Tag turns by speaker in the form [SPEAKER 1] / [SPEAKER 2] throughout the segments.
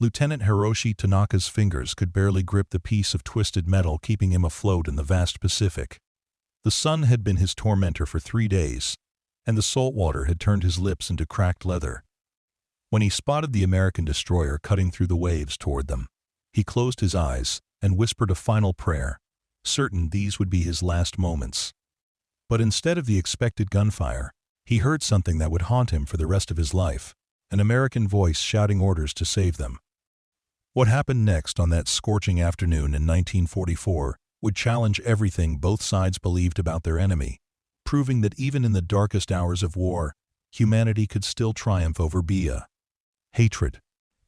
[SPEAKER 1] Lieutenant Hiroshi Tanaka's fingers could barely grip the piece of twisted metal keeping him afloat in the vast Pacific. The sun had been his tormentor for 3 days, and the salt water had turned his lips into cracked leather. When he spotted the American destroyer cutting through the waves toward them, he closed his eyes and whispered a final prayer, certain these would be his last moments. But instead of the expected gunfire, he heard something that would haunt him for the rest of his life, an American voice shouting orders to save them. What happened next on that scorching afternoon in 1944 would challenge everything both sides believed about their enemy, proving that even in the darkest hours of war, humanity could still triumph over hatred.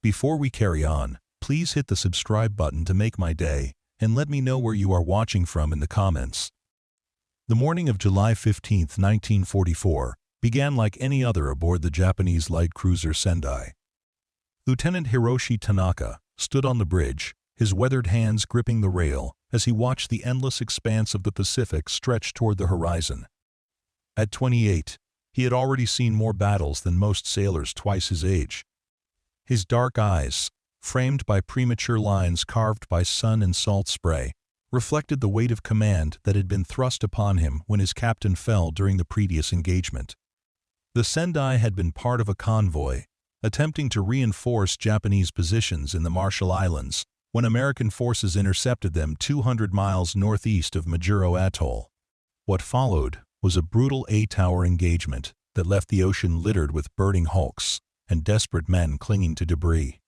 [SPEAKER 1] Before we carry on, please hit the subscribe button to make my day, and let me know where you are watching from in the comments. The morning of July 15, 1944, began like any other aboard the Japanese light cruiser Sendai. Lieutenant Hiroshi Tanaka stood on the bridge, his weathered hands gripping the rail as he watched the endless expanse of the Pacific stretch toward the horizon. At 28, he had already seen more battles than most sailors twice his age. His dark eyes, framed by premature lines carved by sun and salt spray, reflected the weight of command that had been thrust upon him when his captain fell during the previous engagement. The Sendai had been part of a convoy, attempting to reinforce Japanese positions in the Marshall Islands when American forces intercepted them 200 miles northeast of Majuro Atoll. What followed was a brutal 8-hour engagement that left the ocean littered with burning hulks and desperate men clinging to debris.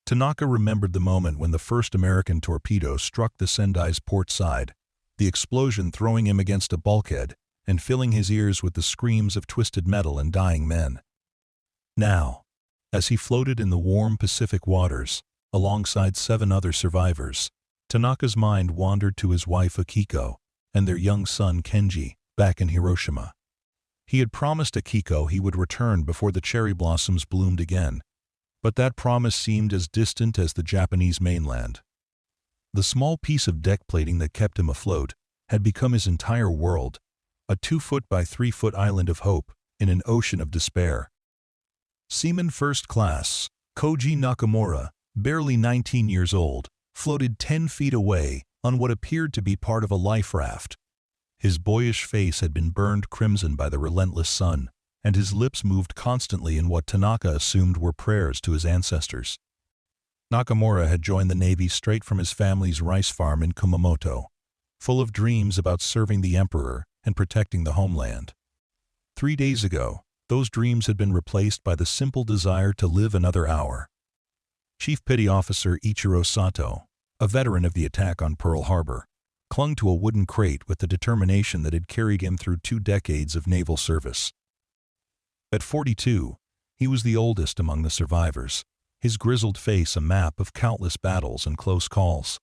[SPEAKER 1] Tanaka remembered the moment when the first American torpedo struck the Sendai's port side, the explosion throwing him against a bulkhead and filling his ears with the screams of twisted metal and dying men. Now, as he floated in the warm Pacific waters, alongside 7 other survivors, Tanaka's mind wandered to his wife Akiko and their young son Kenji, back in Hiroshima. He had promised Akiko he would return before the cherry blossoms bloomed again, but that promise seemed as distant as the Japanese mainland. The small piece of deck plating that kept him afloat had become his entire world, a 2-foot by 3-foot island of hope in an ocean of despair. Seaman First Class Koji Nakamura, barely 19 years old, floated 10 feet away on what appeared to be part of a life raft. His boyish face had been burned crimson by the relentless sun, and his lips moved constantly in what Tanaka assumed were prayers to his ancestors. Nakamura had joined the Navy straight from his family's rice farm in Kumamoto, full of dreams about serving the emperor and protecting the homeland. 3 days ago, those dreams had been replaced by the simple desire to live another hour. Chief Petty Officer Ichiro Sato, a veteran of the attack on Pearl Harbor, clung to a wooden crate with the determination that had carried him through 2 decades of naval service. At 42, he was the oldest among the survivors, his grizzled face a map of countless battles and close calls.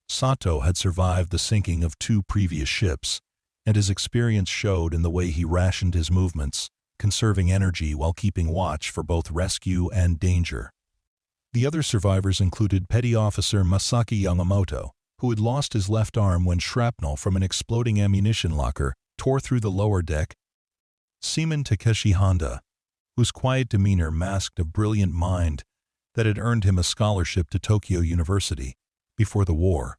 [SPEAKER 1] Sato had survived the sinking of 2 previous ships, and his experience showed in the way he rationed his movements, conserving energy while keeping watch for both rescue and danger. The other survivors included Petty Officer Masaki Yamamoto, who had lost his left arm when shrapnel from an exploding ammunition locker tore through the lower deck, Seaman Takeshi Honda, whose quiet demeanor masked a brilliant mind that had earned him a scholarship to Tokyo University before the war,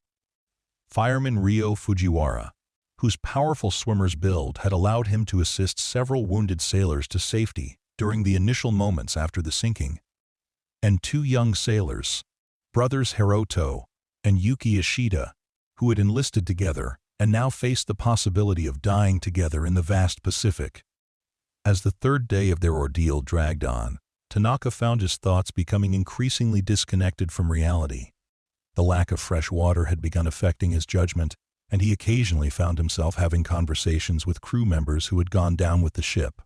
[SPEAKER 1] Fireman Ryo Fujiwara, whose powerful swimmer's build had allowed him to assist several wounded sailors to safety during the initial moments after the sinking, and 2 young sailors, brothers Hiroto and Yuki Ishida, who had enlisted together and now faced the possibility of dying together in the vast Pacific. As the 3rd day of their ordeal dragged on, Tanaka found his thoughts becoming increasingly disconnected from reality. The lack of fresh water had begun affecting his judgment, and he occasionally found himself having conversations with crew members who had gone down with the ship.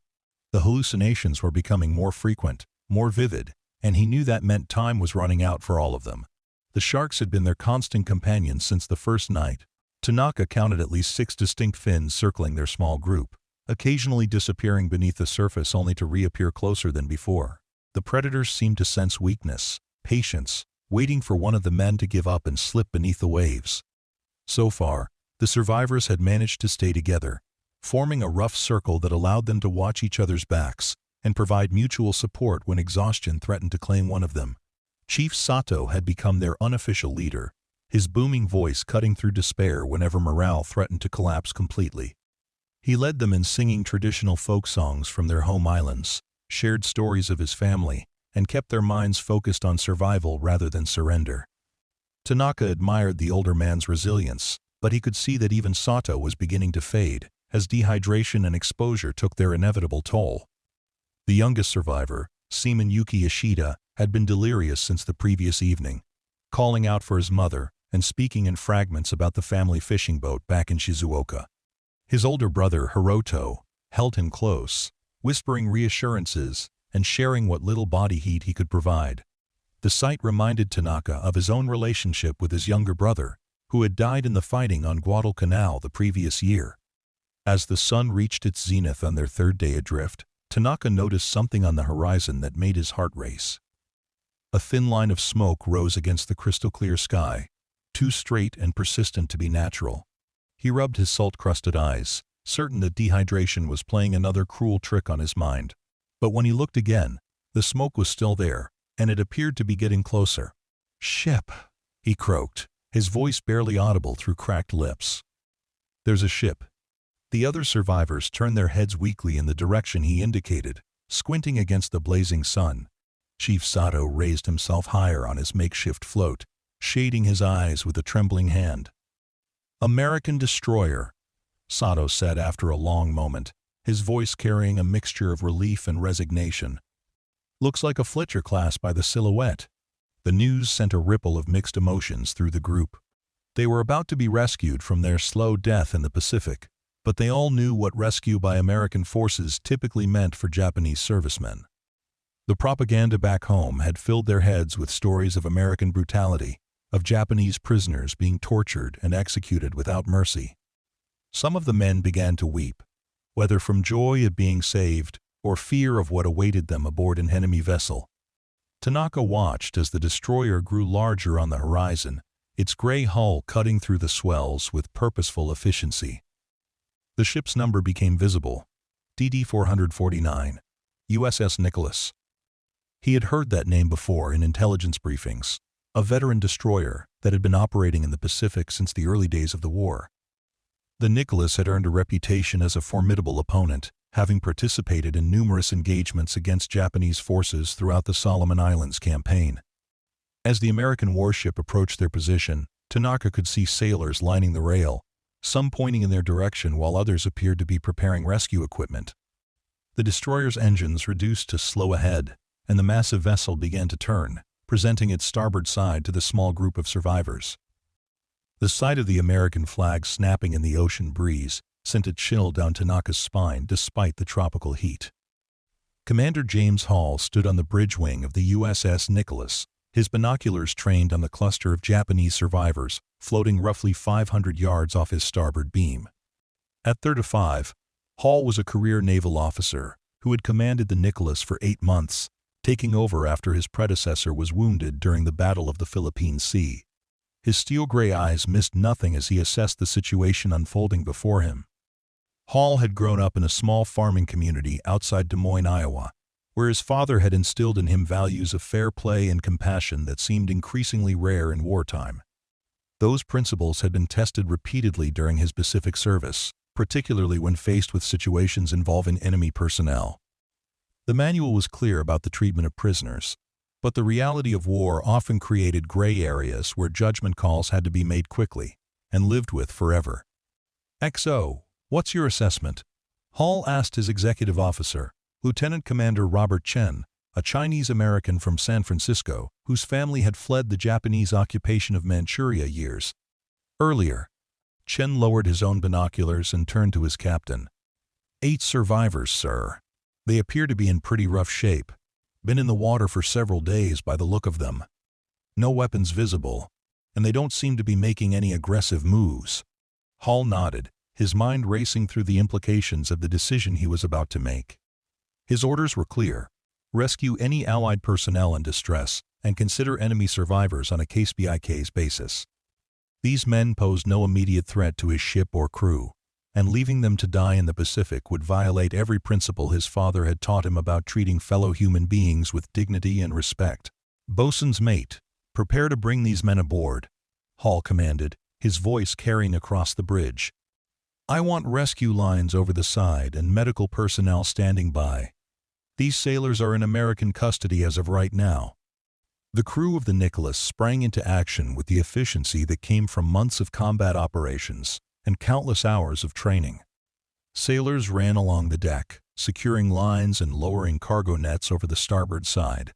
[SPEAKER 1] The hallucinations were becoming more frequent, more vivid, and he knew that meant time was running out for all of them. The sharks had been their constant companions since the first night. Tanaka counted at least 6 distinct fins circling their small group, occasionally disappearing beneath the surface only to reappear closer than before. The predators seemed to sense weakness, patience, waiting for one of the men to give up and slip beneath the waves. So far, the survivors had managed to stay together, forming a rough circle that allowed them to watch each other's backs and provide mutual support when exhaustion threatened to claim one of them. Chief Sato had become their unofficial leader, his booming voice cutting through despair whenever morale threatened to collapse completely. He led them in singing traditional folk songs from their home islands, shared stories of his family, and kept their minds focused on survival rather than surrender. Tanaka admired the older man's resilience, but he could see that even Sato was beginning to fade, as dehydration and exposure took their inevitable toll. The youngest survivor, Seaman Yuki Ishida, had been delirious since the previous evening, calling out for his mother and speaking in fragments about the family fishing boat back in Shizuoka. His older brother, Hiroto, held him close, whispering reassurances and sharing what little body heat he could provide. The sight reminded Tanaka of his own relationship with his younger brother, who had died in the fighting on Guadalcanal the previous year. As the sun reached its zenith on their third day adrift, Tanaka noticed something on the horizon that made his heart race. A thin line of smoke rose against the crystal-clear sky, too straight and persistent to be natural. He rubbed his salt-crusted eyes, certain that dehydration was playing another cruel trick on his mind. But when he looked again, the smoke was still there, and it appeared to be getting closer. "Ship," he croaked, his voice barely audible through cracked lips. "There's a ship." The other survivors turned their heads weakly in the direction he indicated, squinting against the blazing sun. Chief Sato raised himself higher on his makeshift float, shading his eyes with a trembling hand. "American destroyer," Sato said after a long moment, his voice carrying a mixture of relief and resignation. "Looks like a Fletcher class by the silhouette." The news sent a ripple of mixed emotions through the group. They were about to be rescued from their slow death in the Pacific, but they all knew what rescue by American forces typically meant for Japanese servicemen. The propaganda back home had filled their heads with stories of American brutality, of Japanese prisoners being tortured and executed without mercy. Some of the men began to weep, whether from joy at being saved or fear of what awaited them aboard an enemy vessel. Tanaka watched as the destroyer grew larger on the horizon, its gray hull cutting through the swells with purposeful efficiency. The ship's number became visible, DD-449, USS Nicholas. He had heard that name before in intelligence briefings, a veteran destroyer that had been operating in the Pacific since the early days of the war. The Nicholas had earned a reputation as a formidable opponent, having participated in numerous engagements against Japanese forces throughout the Solomon Islands campaign. As the American warship approached their position, Tanaka could see sailors lining the rail, some pointing in their direction while others appeared to be preparing rescue equipment. The destroyer's engines reduced to slow ahead, and the massive vessel began to turn, presenting its starboard side to the small group of survivors. The sight of the American flag snapping in the ocean breeze sent a chill down Tanaka's spine despite the tropical heat. Commander James Hall stood on the bridge wing of the USS Nicholas, his binoculars trained on the cluster of Japanese survivors floating roughly 500 yards off his starboard beam. At 35, Hall was a career naval officer who had commanded the Nicholas for 8 months, taking over after his predecessor was wounded during the Battle of the Philippine Sea. His steel-gray eyes missed nothing as he assessed the situation unfolding before him. Hall had grown up in a small farming community outside Des Moines, Iowa, where his father had instilled in him values of fair play and compassion that seemed increasingly rare in wartime. Those principles had been tested repeatedly during his Pacific service, particularly when faced with situations involving enemy personnel. The manual was clear about the treatment of prisoners, but the reality of war often created gray areas where judgment calls had to be made quickly and lived with forever. "XO, what's your assessment?" Hall asked his executive officer, Lieutenant Commander Robert Chen, a Chinese-American from San Francisco whose family had fled the Japanese occupation of Manchuria years earlier. Chen lowered his own binoculars and turned to his captain. 8 survivors, sir. They appear to be in pretty rough shape. Been in the water for several days by the look of them. No weapons visible, and they don't seem to be making any aggressive moves." Hall nodded, his mind racing through the implications of the decision he was about to make. His orders were clear: rescue any Allied personnel in distress and consider enemy survivors on a case-by-case basis. These men posed no immediate threat to his ship or crew, and leaving them to die in the Pacific would violate every principle his father had taught him about treating fellow human beings with dignity and respect. "Bosun's mate, prepare to bring these men aboard," Hall commanded, his voice carrying across the bridge. "I want rescue lines over the side and medical personnel standing by. These sailors are in American custody as of right now." The crew of the Nicholas sprang into action with the efficiency that came from months of combat operations and countless hours of training. Sailors ran along the deck, securing lines and lowering cargo nets over the starboard side.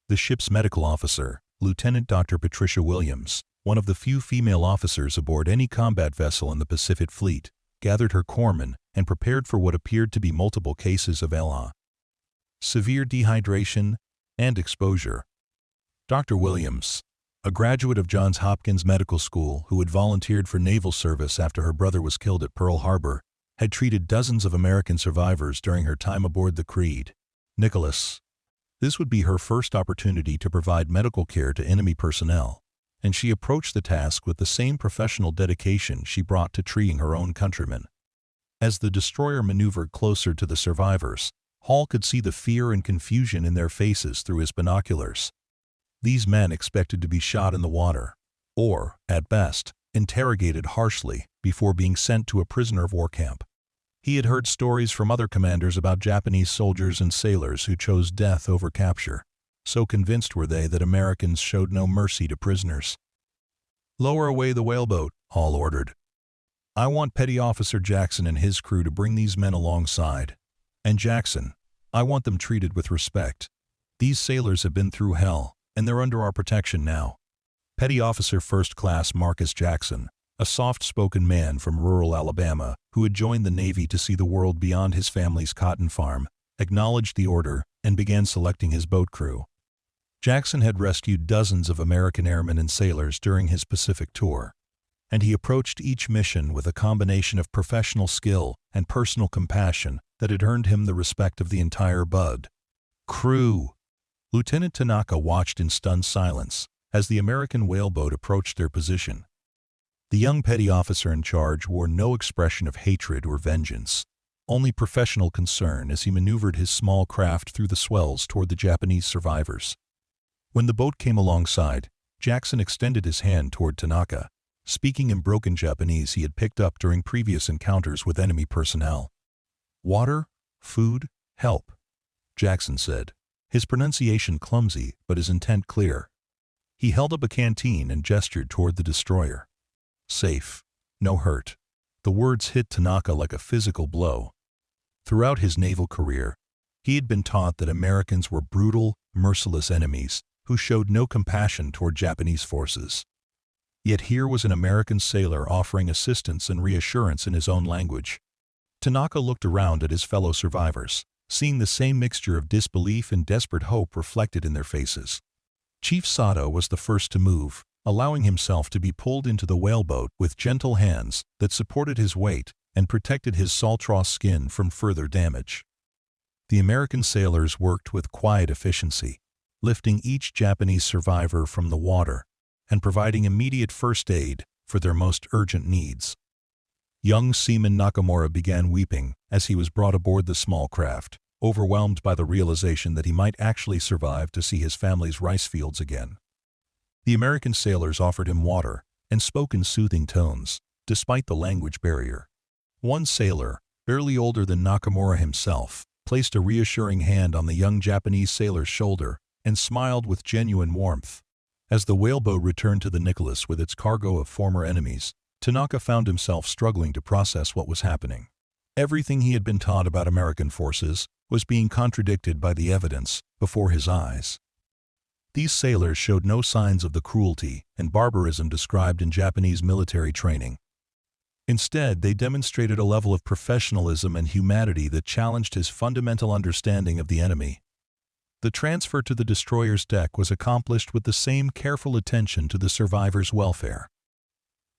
[SPEAKER 1] The ship's medical officer, Lieutenant Dr. Patricia Williams, one of the few female officers aboard any combat vessel in the Pacific Fleet, gathered her corpsmen and prepared for what appeared to be multiple cases of severe dehydration and exposure. Dr. Williams, a graduate of Johns Hopkins Medical School who had volunteered for naval service after her brother was killed at Pearl Harbor, had treated dozens of American survivors during her time aboard the Nicholas. This would be her first opportunity to provide medical care to enemy personnel, and she approached the task with the same professional dedication she brought to treating her own countrymen. As the destroyer maneuvered closer to the survivors, Hall could see the fear and confusion in their faces through his binoculars. These men expected to be shot in the water, or, at best, interrogated harshly before being sent to a prisoner of war camp. He had heard stories from other commanders about Japanese soldiers and sailors who chose death over capture. So convinced were they that Americans showed no mercy to prisoners. "Lower away the whaleboat," Hall ordered. "I want Petty Officer Jackson and his crew to bring these men alongside. And Jackson, I want them treated with respect. These sailors have been through hell, and they're under our protection now." Petty Officer First Class Marcus Jackson, a soft-spoken man from rural Alabama who had joined the Navy to see the world beyond his family's cotton farm, acknowledged the order and began selecting his boat crew. Jackson had rescued dozens of American airmen and sailors during his Pacific tour, and he approached each mission with a combination of professional skill and personal compassion that had earned him the respect of the entire BUD crew. Lieutenant Tanaka watched in stunned silence as the American whaleboat approached their position. The young petty officer in charge wore no expression of hatred or vengeance, only professional concern as he maneuvered his small craft through the swells toward the Japanese survivors. When the boat came alongside, Jackson extended his hand toward Tanaka, speaking in broken Japanese he had picked up during previous encounters with enemy personnel. "Water, food, help," Jackson said, his pronunciation clumsy but his intent clear. He held up a canteen and gestured toward the destroyer. "Safe, no hurt." The words hit Tanaka like a physical blow. Throughout his naval career, he had been taught that Americans were brutal, merciless enemies who showed no compassion toward Japanese forces. Yet here was an American sailor offering assistance and reassurance in his own language. Tanaka looked around at his fellow survivors, seeing the same mixture of disbelief and desperate hope reflected in their faces. Chief Sato was the first to move, allowing himself to be pulled into the whaleboat with gentle hands that supported his weight and protected his saltross skin from further damage. The American sailors worked with quiet efficiency, lifting each Japanese survivor from the water and providing immediate first aid for their most urgent needs. Young Seaman Nakamura began weeping as he was brought aboard the small craft, overwhelmed by the realization that he might actually survive to see his family's rice fields again. The American sailors offered him water and spoke in soothing tones, despite the language barrier. One sailor, barely older than Nakamura himself, placed a reassuring hand on the young Japanese sailor's shoulder and smiled with genuine warmth. As the whaleboat returned to the Nicholas with its cargo of former enemies, Tanaka found himself struggling to process what was happening. Everything he had been taught about American forces was being contradicted by the evidence before his eyes. These sailors showed no signs of the cruelty and barbarism described in Japanese military training. Instead, they demonstrated a level of professionalism and humanity that challenged his fundamental understanding of the enemy. The transfer to the destroyer's deck was accomplished with the same careful attention to the survivors' welfare.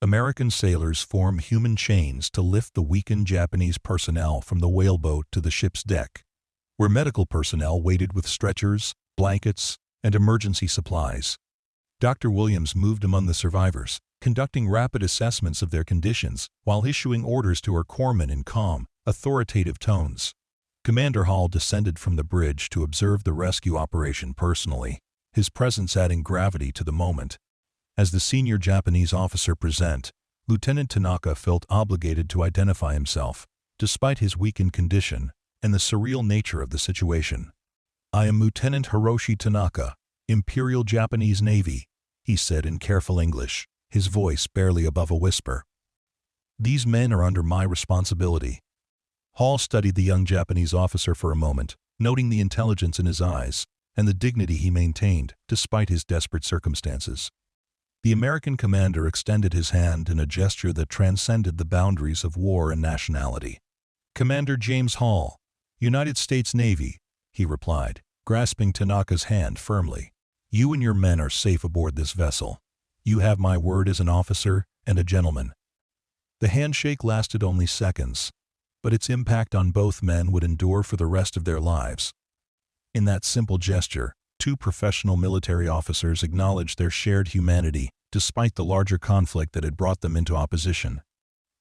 [SPEAKER 1] American sailors formed human chains to lift the weakened Japanese personnel from the whaleboat to the ship's deck, where medical personnel waited with stretchers, blankets, and emergency supplies. Dr. Williams moved among the survivors, conducting rapid assessments of their conditions while issuing orders to her corpsmen in calm, authoritative tones. Commander Hall descended from the bridge to observe the rescue operation personally, his presence adding gravity to the moment. As the senior Japanese officer present, Lieutenant Tanaka felt obligated to identify himself, despite his weakened condition and the surreal nature of the situation. "I am Lieutenant Hiroshi Tanaka, Imperial Japanese Navy," he said in careful English, his voice barely above a whisper. "These men are under my responsibility." Hall studied the young Japanese officer for a moment, noting the intelligence in his eyes and the dignity he maintained despite his desperate circumstances. The American commander extended his hand in a gesture that transcended the boundaries of war and nationality. "Commander James Hall, United States Navy," he replied, grasping Tanaka's hand firmly. "You and your men are safe aboard this vessel. You have my word as an officer and a gentleman." The handshake lasted only seconds, but its impact on both men would endure for the rest of their lives. In that simple gesture, two professional military officers acknowledged their shared humanity despite the larger conflict that had brought them into opposition.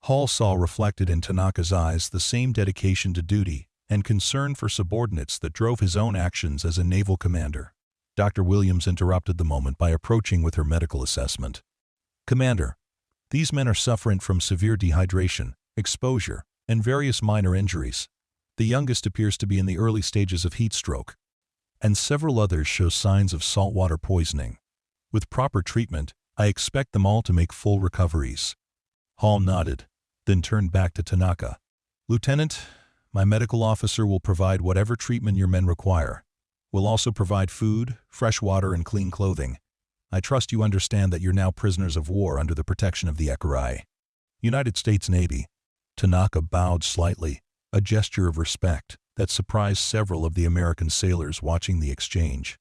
[SPEAKER 1] Hall saw reflected in Tanaka's eyes the same dedication to duty and concern for subordinates that drove his own actions as a naval commander. Dr. Williams interrupted the moment by approaching with her medical assessment. "Commander, these men are suffering from severe dehydration, exposure, and various minor injuries. The youngest appears to be in the early stages of heat stroke, and several others show signs of saltwater poisoning. With proper treatment, I expect them all to make full recoveries." Hall nodded, then turned back to Tanaka. "Lieutenant, my medical officer will provide whatever treatment your men require. We'll also provide food, fresh water, and clean clothing. I trust you understand that you're now prisoners of war under the protection of the WWII. United States Navy." Tanaka bowed slightly, a gesture of respect that surprised several of the American sailors watching the exchange.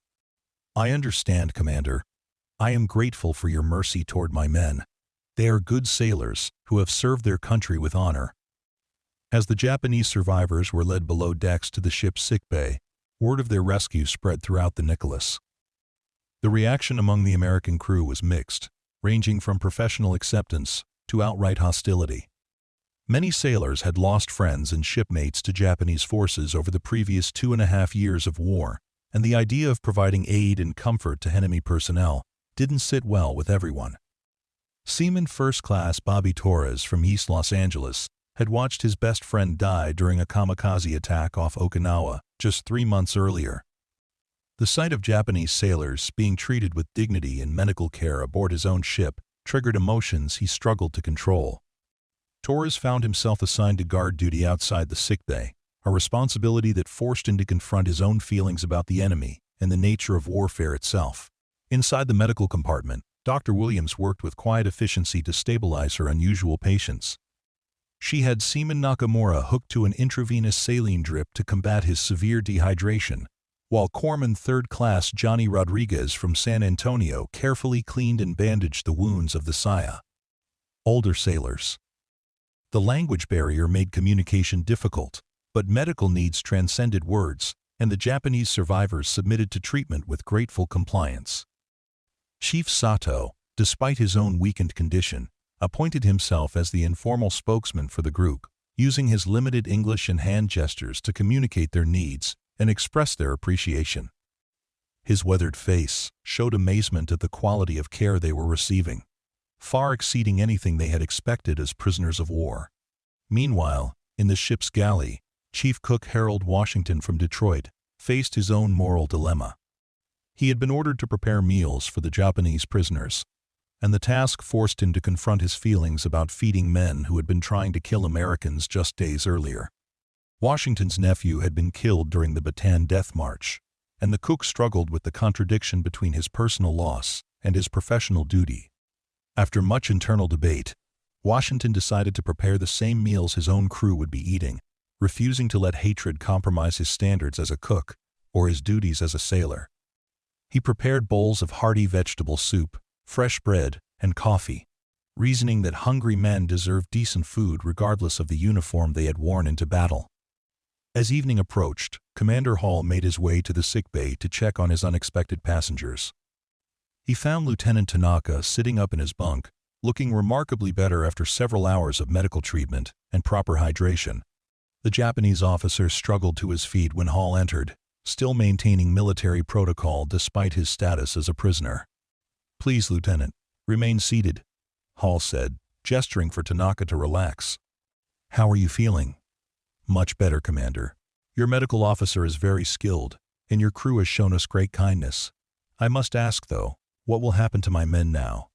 [SPEAKER 1] "I understand, Commander. I am grateful for your mercy toward my men. They are good sailors who have served their country with honor." As the Japanese survivors were led below decks to the ship's sickbay, word of their rescue spread throughout the Nicholas. The reaction among the American crew was mixed, ranging from professional acceptance to outright hostility. Many sailors had lost friends and shipmates to Japanese forces over the previous 2.5 years of war, and the idea of providing aid and comfort to enemy personnel didn't sit well with everyone. Seaman First Class Bobby Torres from East Los Angeles had watched his best friend die during a kamikaze attack off Okinawa just 3 months earlier. The sight of Japanese sailors being treated with dignity and medical care aboard his own ship triggered emotions he struggled to control. Torres found himself assigned to guard duty outside the sickbay, a responsibility that forced him to confront his own feelings about the enemy and the nature of warfare itself. Inside the medical compartment, Dr. Williams worked with quiet efficiency to stabilize her unusual patients. She had Seaman Nakamura hooked to an intravenous saline drip to combat his severe dehydration, while Corpsman Third Class Johnny Rodriguez from San Antonio carefully cleaned and bandaged the wounds of the Saya. Older sailors. The language barrier made communication difficult, but medical needs transcended words, and the Japanese survivors submitted to treatment with grateful compliance. Chief Sato, despite his own weakened condition, appointed himself as the informal spokesman for the group, using his limited English and hand gestures to communicate their needs and express their appreciation. His weathered face showed amazement at the quality of care they were receiving, far exceeding anything they had expected as prisoners of war. Meanwhile, in the ship's galley, Chief Cook Harold Washington from Detroit faced his own moral dilemma. He had been ordered to prepare meals for the Japanese prisoners, and the task forced him to confront his feelings about feeding men who had been trying to kill Americans just days earlier. Washington's nephew had been killed during the Bataan Death March, and the cook struggled with the contradiction between his personal loss and his professional duty. After much internal debate, Washington decided to prepare the same meals his own crew would be eating, refusing to let hatred compromise his standards as a cook or his duties as a sailor. He prepared bowls of hearty vegetable soup, fresh bread, and coffee, reasoning that hungry men deserved decent food regardless of the uniform they had worn into battle. As evening approached, Commander Hall made his way to the sickbay to check on his unexpected passengers. He found Lieutenant Tanaka sitting up in his bunk, looking remarkably better after several hours of medical treatment and proper hydration. The Japanese officer struggled to his feet when Hall entered, still maintaining military protocol despite his status as a prisoner. "Please, Lieutenant, remain seated," Hall said, gesturing for Tanaka to relax. "How are you feeling?" "Much better, Commander. Your medical officer is very skilled, and your crew has shown us great kindness. I must ask, though, what will happen to my men now?"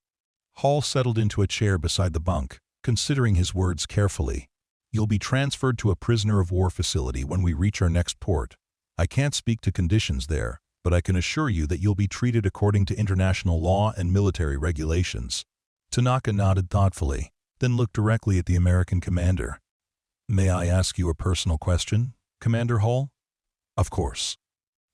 [SPEAKER 1] Hall settled into a chair beside the bunk, considering his words carefully. "You'll be transferred to a prisoner of war facility when we reach our next port. I can't speak to conditions there, but I can assure you that you'll be treated according to international law and military regulations." Tanaka nodded thoughtfully, then looked directly at the American commander. "May I ask you a personal question, Commander Hall?" "Of course."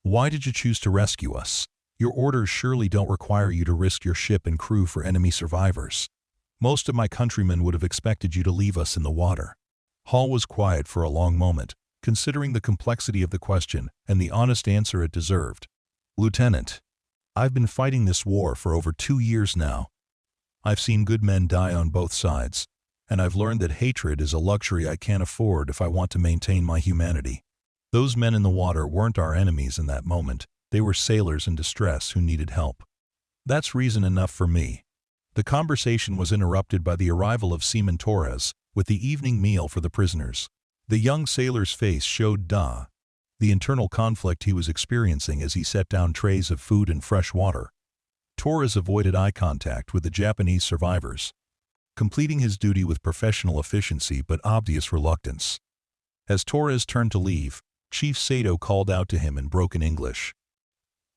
[SPEAKER 1] "Why did you choose to rescue us? Your orders surely don't require you to risk your ship and crew for enemy survivors. Most of my countrymen would have expected you to leave us in the water." Hall was quiet for a long moment, considering the complexity of the question and the honest answer it deserved. "Lieutenant, I've been fighting this war for over 2 years now. I've seen good men die on both sides, and I've learned that hatred is a luxury I can't afford if I want to maintain my humanity. Those men in the water weren't our enemies in that moment. They were sailors in distress who needed help. That's reason enough for me." The conversation was interrupted by the arrival of Seaman Torres with the evening meal for the prisoners. The young sailor's face showed the internal conflict he was experiencing as he set down trays of food and fresh water. Torres avoided eye contact with the Japanese survivors, completing his duty with professional efficiency but obvious reluctance. As Torres turned to leave, Chief Sato called out to him in broken English.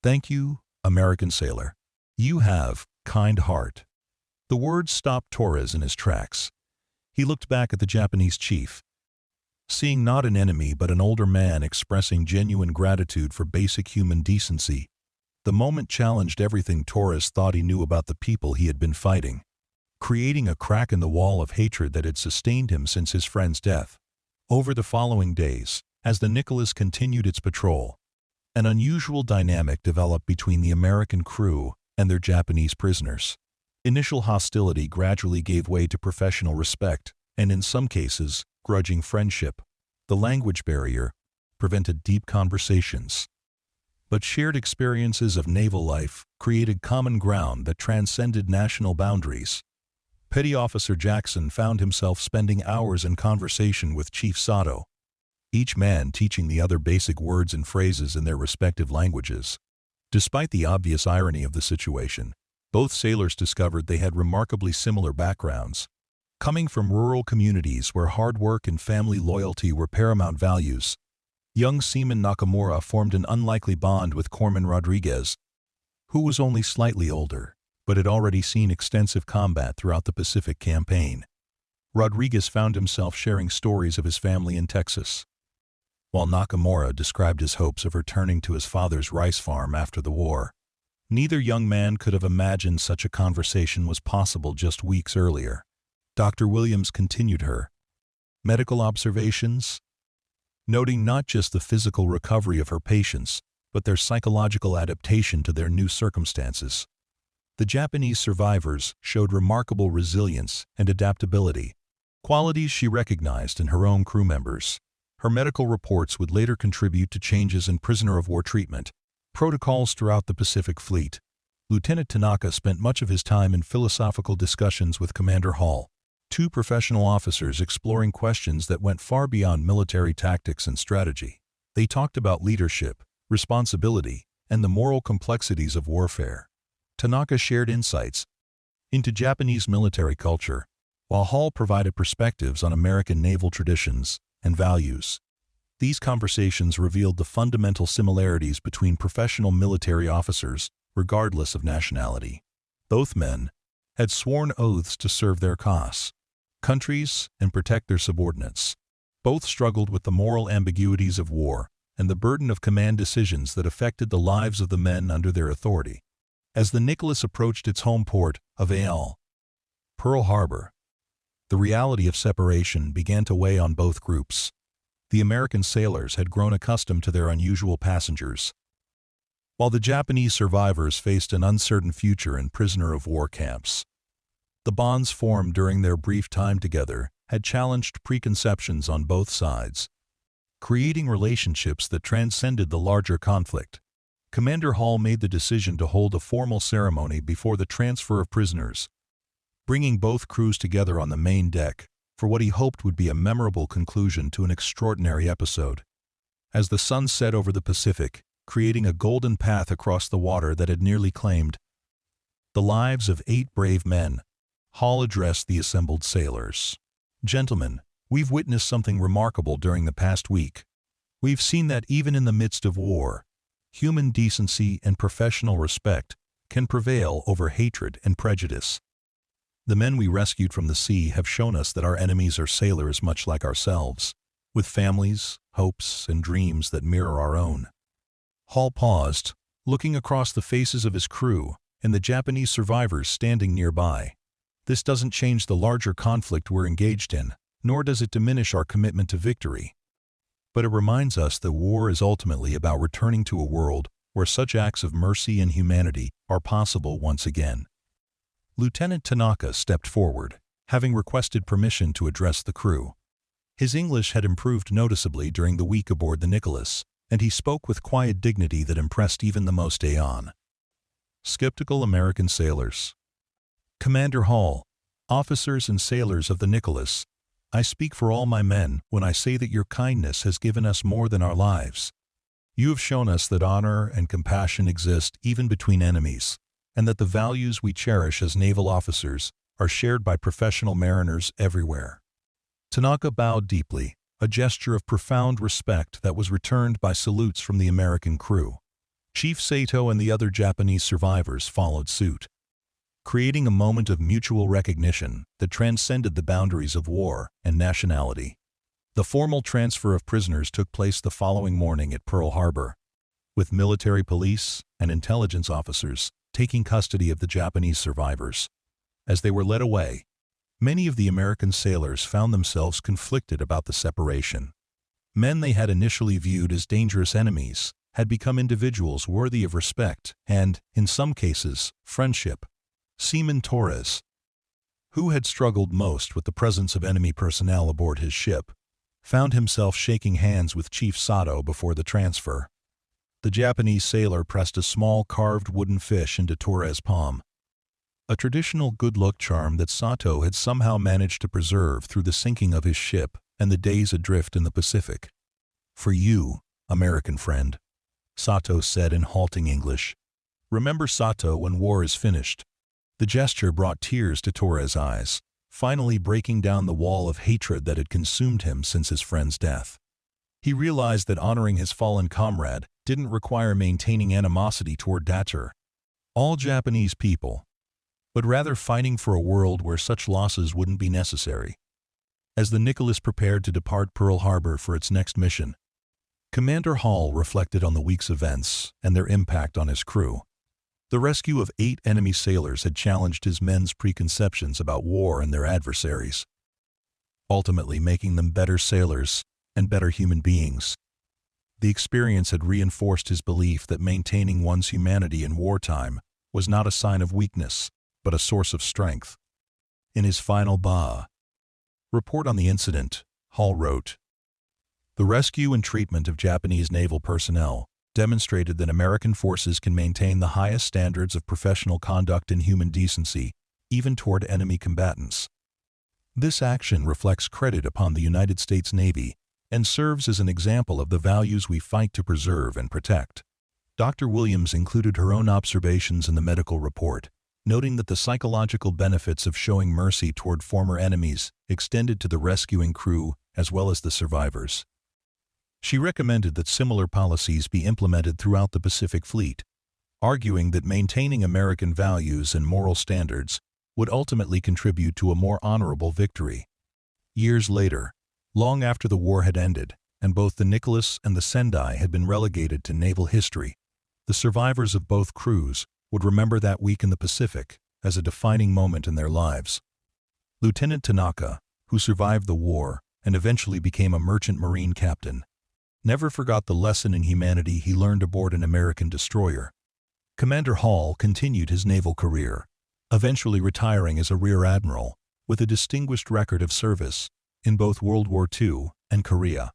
[SPEAKER 1] "Thank you, American sailor. You have kind heart." The words stopped Torres in his tracks. He looked back at the Japanese chief, seeing not an enemy but an older man expressing genuine gratitude for basic human decency. The moment challenged everything Torres thought he knew about the people he had been fighting, creating a crack in the wall of hatred that had sustained him since his friend's death. Over the following days, as the Nicholas continued its patrol, an unusual dynamic developed between the American crew and their Japanese prisoners. Initial hostility gradually gave way to professional respect, and in some cases, grudging friendship. The language barrier prevented deep conversations, but shared experiences of naval life created common ground that transcended national boundaries. Petty Officer Jackson found himself spending hours in conversation with Chief Sato, each man teaching the other basic words and phrases in their respective languages. Despite the obvious irony of the situation, both sailors discovered they had remarkably similar backgrounds. Coming from rural communities where hard work and family loyalty were paramount values, young Seaman Nakamura formed an unlikely bond with Corpsman Rodriguez, who was only slightly older, but had already seen extensive combat throughout the Pacific campaign. Rodriguez found himself sharing stories of his family in Texas, while Nakamura described his hopes of returning to his father's rice farm after the war. Neither young man could have imagined such a conversation was possible just weeks earlier. Dr. Williams continued her medical observations, noting not just the physical recovery of her patients, but their psychological adaptation to their new circumstances. The Japanese survivors showed remarkable resilience and adaptability, qualities she recognized in her own crew members. Her medical reports would later contribute to changes in prisoner-of-war treatment protocols throughout the Pacific Fleet. Lieutenant Tanaka spent much of his time in philosophical discussions with Commander Hall, two professional officers exploring questions that went far beyond military tactics and strategy. They talked about leadership, responsibility, and the moral complexities of warfare. Tanaka shared insights into Japanese military culture, while Hall provided perspectives on American naval traditions and values. These conversations revealed the fundamental similarities between professional military officers, regardless of nationality. Both men had sworn oaths to serve their cause, countries, and protect their subordinates. Both struggled with the moral ambiguities of war and the burden of command decisions that affected the lives of the men under their authority. As the Nicholas approached its home port of Pearl Harbor, the reality of separation began to weigh on both groups. The American sailors had grown accustomed to their unusual passengers, while the Japanese survivors faced an uncertain future in prisoner-of-war camps. The bonds formed during their brief time together had challenged preconceptions on both sides. creating relationships that transcended the larger conflict. Commander Hall made the decision to hold a formal ceremony before the transfer of prisoners, bringing both crews together on the main deck for what he hoped would be a memorable conclusion to an extraordinary episode. As the sun set over the Pacific, creating a golden path across the water that had nearly claimed the lives of 8 brave men, Hall addressed the assembled sailors. "Gentlemen, we've witnessed something remarkable during the past week. We've seen that even in the midst of war, human decency and professional respect can prevail over hatred and prejudice. The men we rescued from the sea have shown us that our enemies are sailors much like ourselves, with families, hopes, and dreams that mirror our own." Hall paused, looking across the faces of his crew and the Japanese survivors standing nearby. "This doesn't change the larger conflict we're engaged in, nor does it diminish our commitment to victory. But it reminds us that war is ultimately about returning to a world where such acts of mercy and humanity are possible once again." Lieutenant Tanaka stepped forward, having requested permission to address the crew. His English had improved noticeably during the week aboard the Nicholas, and he spoke with quiet dignity that impressed even the most aeon. Skeptical American sailors. "Commander Hall, officers and sailors of the Nicholas, I speak for all my men when I say that your kindness has given us more than our lives. You have shown us that honor and compassion exist even between enemies, and that the values we cherish as naval officers are shared by professional mariners everywhere." Tanaka bowed deeply, a gesture of profound respect that was returned by salutes from the American crew. Chief Sato and the other Japanese survivors followed suit, creating a moment of mutual recognition that transcended the boundaries of war and nationality. The formal transfer of prisoners took place the following morning at Pearl Harbor, with military police and intelligence officers taking custody of the Japanese survivors. As they were led away, many of the American sailors found themselves conflicted about the separation. Men they had initially viewed as dangerous enemies had become individuals worthy of respect and, in some cases, friendship. Seaman Torres, who had struggled most with the presence of enemy personnel aboard his ship, found himself shaking hands with Chief Sato before the transfer. The Japanese sailor pressed a small carved wooden fish into Torres' palm, a traditional good luck charm that Sato had somehow managed to preserve through the sinking of his ship and the days adrift in the Pacific. "For you, American friend," Sato said in halting English. "Remember Sato when war is finished." The gesture brought tears to Torres' eyes, finally breaking down the wall of hatred that had consumed him since his friend's death. He realized that honoring his fallen comrade didn't require maintaining animosity toward all Japanese people, but rather fighting for a world where such losses wouldn't be necessary. As the Nicholas prepared to depart Pearl Harbor for its next mission, Commander Hall reflected on the week's events and their impact on his crew. The rescue of 8 enemy sailors had challenged his men's preconceptions about war and their adversaries, ultimately making them better sailors and better human beings. The experience had reinforced his belief that maintaining one's humanity in wartime was not a sign of weakness, but a source of strength. In his final report on the incident, Hall wrote, "The rescue and treatment of Japanese naval personnel demonstrated that American forces can maintain the highest standards of professional conduct and human decency, even toward enemy combatants. This action reflects credit upon the United States Navy and serves as an example of the values we fight to preserve and protect." Dr. Williams included her own observations in the medical report, noting that the psychological benefits of showing mercy toward former enemies extended to the rescuing crew as well as the survivors. She recommended that similar policies be implemented throughout the Pacific Fleet, arguing that maintaining American values and moral standards would ultimately contribute to a more honorable victory. Years later, long after the war had ended, and both the Nicholas and the Sendai had been relegated to naval history, the survivors of both crews would remember that week in the Pacific as a defining moment in their lives. Lieutenant Tanaka, who survived the war and eventually became a merchant marine captain, never forgot the lesson in humanity he learned aboard an American destroyer. Commander Hall continued his naval career, eventually retiring as a rear admiral with a distinguished record of service in both World War II and Korea.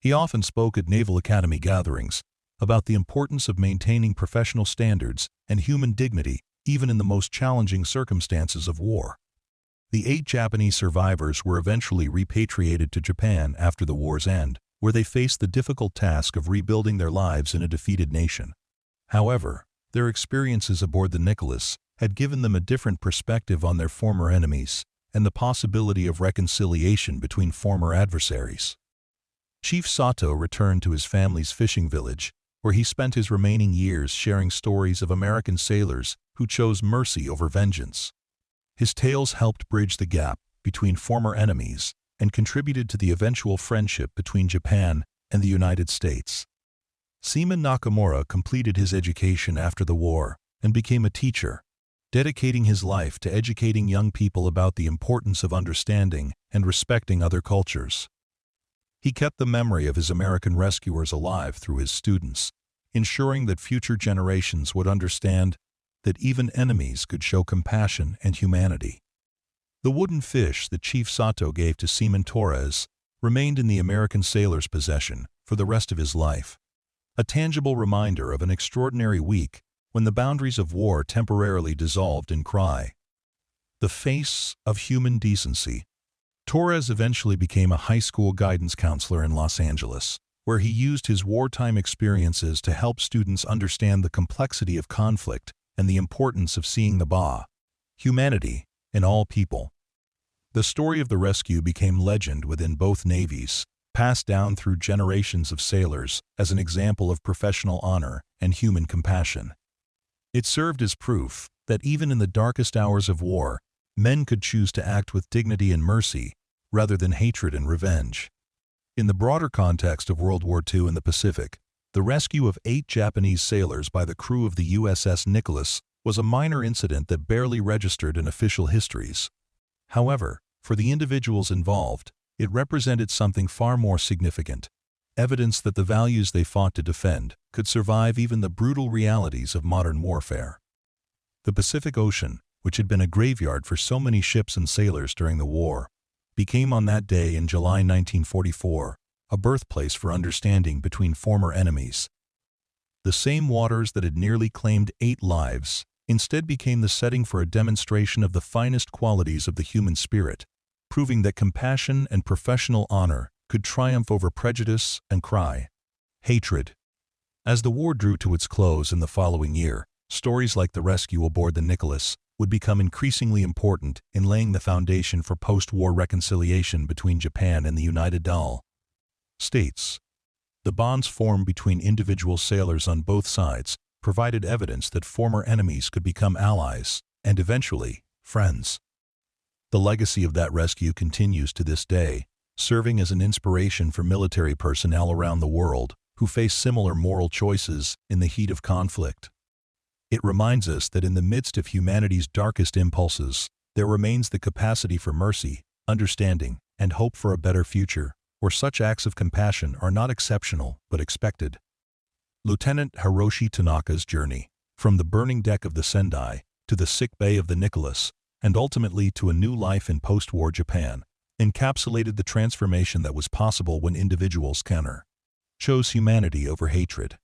[SPEAKER 1] He often spoke at Naval Academy gatherings about the importance of maintaining professional standards and human dignity even in the most challenging circumstances of war. The 8 Japanese survivors were eventually repatriated to Japan after the war's end, where they faced the difficult task of rebuilding their lives in a defeated nation. However, their experiences aboard the Nicholas had given them a different perspective on their former enemies and the possibility of reconciliation between former adversaries. Chief Sato returned to his family's fishing village, where he spent his remaining years sharing stories of American sailors who chose mercy over vengeance. His tales helped bridge the gap between former enemies and contributed to the eventual friendship between Japan and the United States. Seaman Nakamura completed his education after the war and became a teacher, dedicating his life to educating young people about the importance of understanding and respecting other cultures. He kept the memory of his American rescuers alive through his students, ensuring that future generations would understand that even enemies could show compassion and humanity. The wooden fish that Chief Sato gave to Seaman Torres remained in the American sailor's possession for the rest of his life, a tangible reminder of an extraordinary week when the boundaries of war temporarily dissolved in cry. The face of human decency. Torres eventually became a high school guidance counselor in Los Angeles, where he used his wartime experiences to help students understand the complexity of conflict and the importance of seeing the humanity in all people. The story of the rescue became legend within both navies, passed down through generations of sailors as an example of professional honor and human compassion. It served as proof that even in the darkest hours of war, men could choose to act with dignity and mercy rather than hatred and revenge. In the broader context of World War II in the Pacific, the rescue of 8 Japanese sailors by the crew of the USS Nicholas was a minor incident that barely registered in official histories. However, for the individuals involved, it represented something far more significant, evidence that the values they fought to defend could survive even the brutal realities of modern warfare. The Pacific Ocean, which had been a graveyard for so many ships and sailors during the war, became on that day in July 1944 a birthplace for understanding between former enemies. The same waters that had nearly claimed 8 lives instead became the setting for a demonstration of the finest qualities of the human spirit, proving that compassion and professional honor could triumph over prejudice and hatred. As the war drew to its close in the following year, stories like the rescue aboard the Nicholas would become increasingly important in laying the foundation for post-war reconciliation between Japan and the United States. The bonds formed between individual sailors on both sides provided evidence that former enemies could become allies and eventually friends. The legacy of that rescue continues to this day, serving as an inspiration for military personnel around the world who face similar moral choices in the heat of conflict. It reminds us that in the midst of humanity's darkest impulses, there remains the capacity for mercy, understanding, and hope for a better future, where such acts of compassion are not exceptional but expected. Lieutenant Hiroshi Tanaka's journey, from the burning deck of the Sendai to the sick bay of the Nicholas, and ultimately to a new life in post-war Japan, encapsulated the transformation that was possible when individuals chose humanity over hatred.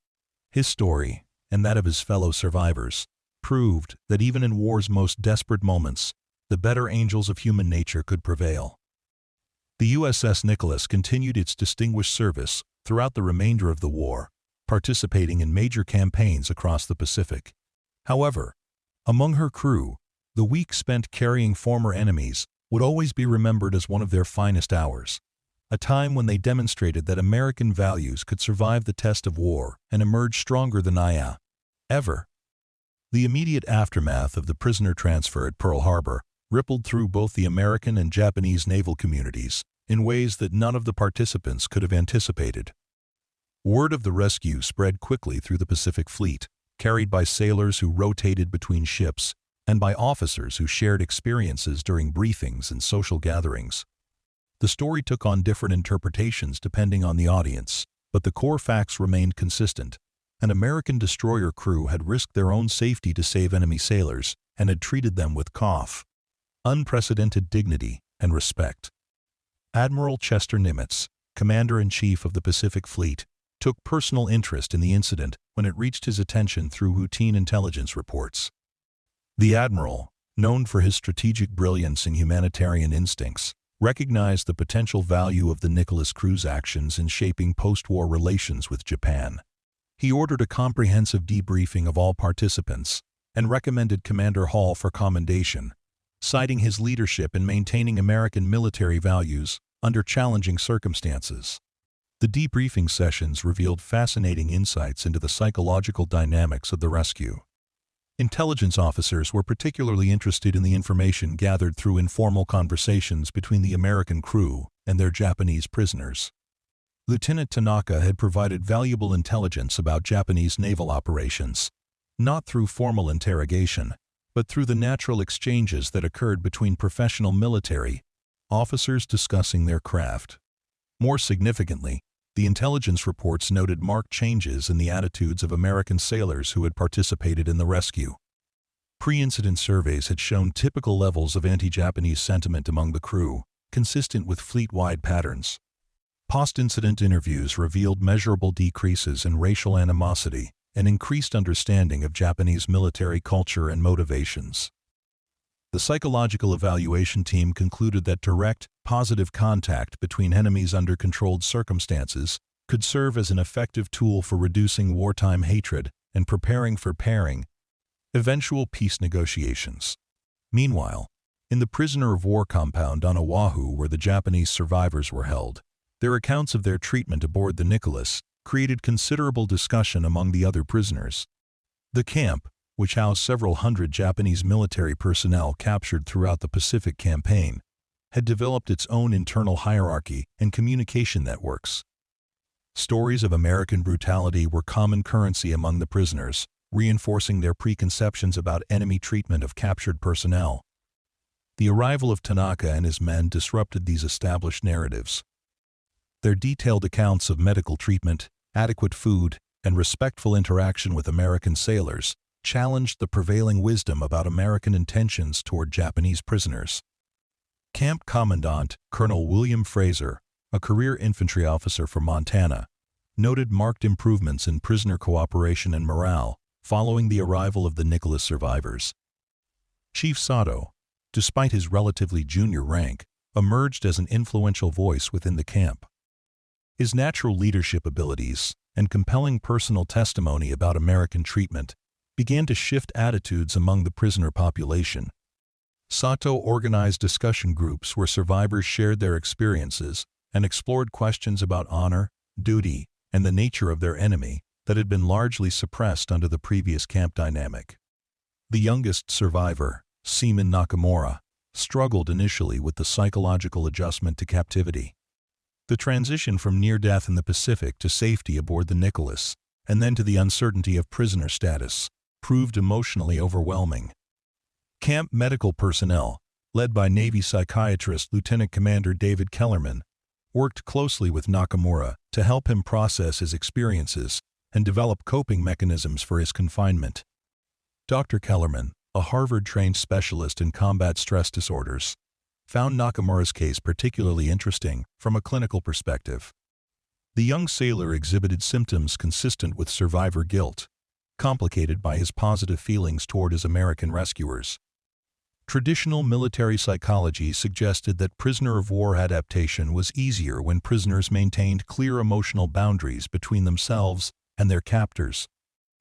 [SPEAKER 1] His story, and that of his fellow survivors, proved that even in war's most desperate moments, the better angels of human nature could prevail. The USS Nicholas continued its distinguished service throughout the remainder of the war, participating in major campaigns across the Pacific. However, among her crew, the week spent carrying former enemies would always be remembered as one of their finest hours, a time when they demonstrated that American values could survive the test of war and emerge stronger than ever. The immediate aftermath of the prisoner transfer at Pearl Harbor rippled through both the American and Japanese naval communities in ways that none of the participants could have anticipated. Word of the rescue spread quickly through the Pacific Fleet, carried by sailors who rotated between ships and by officers who shared experiences during briefings and social gatherings. The story took on different interpretations depending on the audience, but the core facts remained consistent. An American destroyer crew had risked their own safety to save enemy sailors and had treated them with unprecedented dignity and respect. Admiral Chester Nimitz, Commander-in-Chief of the Pacific Fleet, took personal interest in the incident when it reached his attention through routine intelligence reports. The admiral, known for his strategic brilliance and humanitarian instincts, recognized the potential value of the Nicholas crew's actions in shaping post-war relations with Japan. He ordered a comprehensive debriefing of all participants and recommended Commander Hall for commendation, citing his leadership in maintaining American military values under challenging circumstances. The debriefing sessions revealed fascinating insights into the psychological dynamics of the rescue. Intelligence officers were particularly interested in the information gathered through informal conversations between the American crew and their Japanese prisoners. Lieutenant Tanaka had provided valuable intelligence about Japanese naval operations, not through formal interrogation, but through the natural exchanges that occurred between professional military officers discussing their craft. More significantly, the intelligence reports noted marked changes in the attitudes of American sailors who had participated in the rescue. Pre-incident surveys had shown typical levels of anti-Japanese sentiment among the crew, consistent with fleet-wide patterns. Post-incident interviews revealed measurable decreases in racial animosity and increased understanding of Japanese military culture and motivations. The psychological evaluation team concluded that direct, positive contact between enemies under controlled circumstances could serve as an effective tool for reducing wartime hatred and preparing for eventual peace negotiations. Meanwhile, in the prisoner of war compound on Oahu where the Japanese survivors were held, their accounts of their treatment aboard the Nicholas created considerable discussion among the other prisoners. The camp, which housed several hundred Japanese military personnel captured throughout the Pacific campaign, had developed its own internal hierarchy and communication networks. Stories of American brutality were common currency among the prisoners, reinforcing their preconceptions about enemy treatment of captured personnel. The arrival of Tanaka and his men disrupted these established narratives. Their detailed accounts of medical treatment, adequate food, and respectful interaction with American sailors challenged the prevailing wisdom about American intentions toward Japanese prisoners. Camp Commandant Colonel William Fraser, a career infantry officer from Montana, noted marked improvements in prisoner cooperation and morale following the arrival of the Nicholas survivors. Chief Sato, despite his relatively junior rank, emerged as an influential voice within the camp. His natural leadership abilities and compelling personal testimony about American treatment began to shift attitudes among the prisoner population. Sato organized discussion groups where survivors shared their experiences and explored questions about honor, duty, and the nature of their enemy that had been largely suppressed under the previous camp dynamic. The youngest survivor, Seaman Nakamura, struggled initially with the psychological adjustment to captivity. The transition from near-death in the Pacific to safety aboard the Nicholas, and then to the uncertainty of prisoner status, proved emotionally overwhelming. Camp medical personnel, led by Navy psychiatrist Lieutenant Commander David Kellerman, worked closely with Nakamura to help him process his experiences and develop coping mechanisms for his confinement. Dr. Kellerman, a Harvard-trained specialist in combat stress disorders, found Nakamura's case particularly interesting from a clinical perspective. The young sailor exhibited symptoms consistent with survivor guilt, complicated by his positive feelings toward his American rescuers. Traditional military psychology suggested that prisoner of war adaptation was easier when prisoners maintained clear emotional boundaries between themselves and their captors.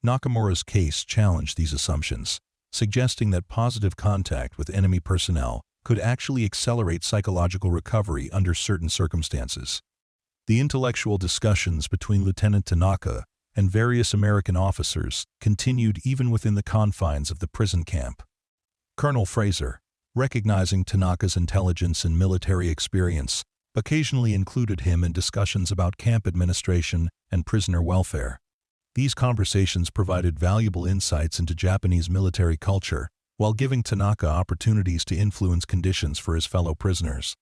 [SPEAKER 1] Nakamura's case challenged these assumptions, suggesting that positive contact with enemy personnel could actually accelerate psychological recovery under certain circumstances. The intellectual discussions between Lieutenant Tanaka and various American officers continued even within the confines of the prison camp. Colonel Fraser, recognizing Tanaka's intelligence and military experience, occasionally included him in discussions about camp administration and prisoner welfare. These conversations provided valuable insights into Japanese military culture, while giving Tanaka opportunities to influence conditions for his fellow prisoners.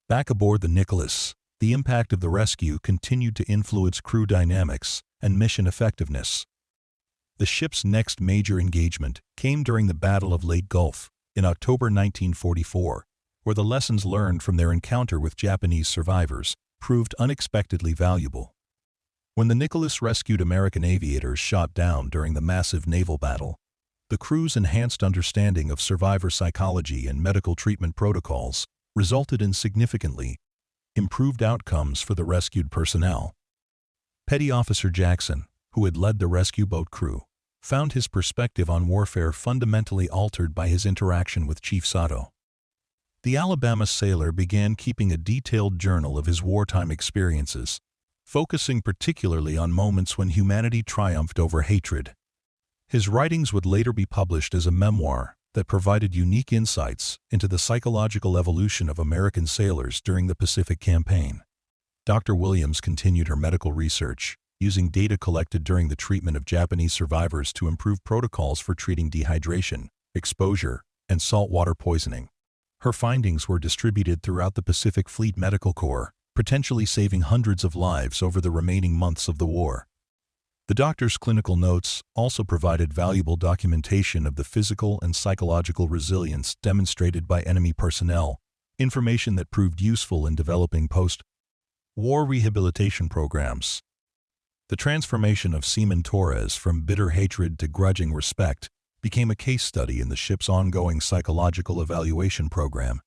[SPEAKER 1] Back aboard the Nicholas, the impact of the rescue continued to influence crew dynamics and mission effectiveness. The ship's next major engagement came during the Battle of Leyte Gulf in October 1944, where the lessons learned from their encounter with Japanese survivors proved unexpectedly valuable. When the Nicholas rescued American aviators shot down during the massive naval battle, the crew's enhanced understanding of survivor psychology and medical treatment protocols resulted in significantly improved outcomes for the rescued personnel. Petty Officer Jackson, who had led the rescue boat crew, found his perspective on warfare fundamentally altered by his interaction with Chief Sato. The Alabama sailor began keeping a detailed journal of his wartime experiences, focusing particularly on moments when humanity triumphed over hatred. His writings would later be published as a memoir that provided unique insights into the psychological evolution of American sailors during the Pacific Campaign. Dr. Williams continued her medical research, using data collected during the treatment of Japanese survivors to improve protocols for treating dehydration, exposure, and saltwater poisoning. Her findings were distributed throughout the Pacific Fleet Medical Corps, potentially saving hundreds of lives over the remaining months of the war. The doctor's clinical notes also provided valuable documentation of the physical and psychological resilience demonstrated by enemy personnel, information that proved useful in developing post-war rehabilitation programs. The transformation of Seaman Torres from bitter hatred to grudging respect became a case study in the ship's ongoing psychological evaluation program.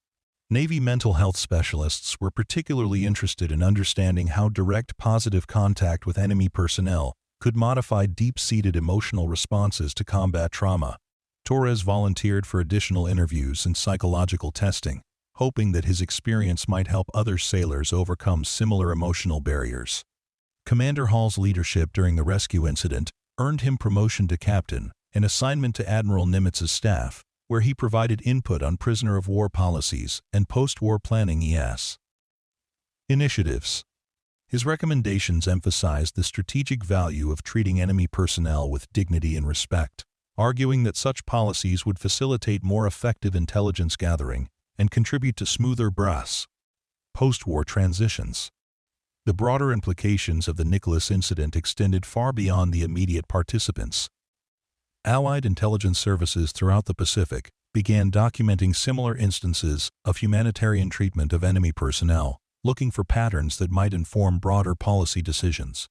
[SPEAKER 1] Navy mental health specialists were particularly interested in understanding how direct positive contact with enemy personnel could modify deep-seated emotional responses to combat trauma. Torres volunteered for additional interviews and psychological testing, hoping that his experience might help other sailors overcome similar emotional barriers. Commander Hall's leadership during the rescue incident earned him promotion to captain and assignment to Admiral Nimitz's staff, where he provided input on prisoner-of-war policies and post-war planning initiatives. His recommendations emphasized the strategic value of treating enemy personnel with dignity and respect, arguing that such policies would facilitate more effective intelligence gathering and contribute to smoother post-war transitions. The broader implications of the Nicholas incident extended far beyond the immediate participants. Allied intelligence services throughout the Pacific began documenting similar instances of humanitarian treatment of enemy personnel, looking for patterns that might inform broader policy decisions.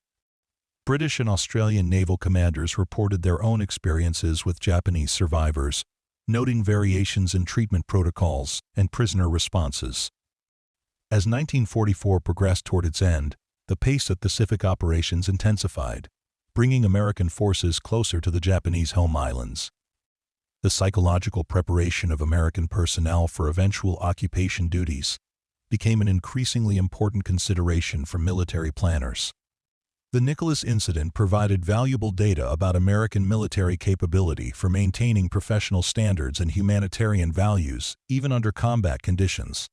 [SPEAKER 1] British and Australian naval commanders reported their own experiences with Japanese survivors, noting variations in treatment protocols and prisoner responses. As 1944 progressed toward its end, the pace of Pacific operations intensified, bringing American forces closer to the Japanese home islands. The psychological preparation of American personnel for eventual occupation duties became an increasingly important consideration for military planners. The Nicholas incident provided valuable data about American military capability for maintaining professional standards and humanitarian values, even under combat conditions.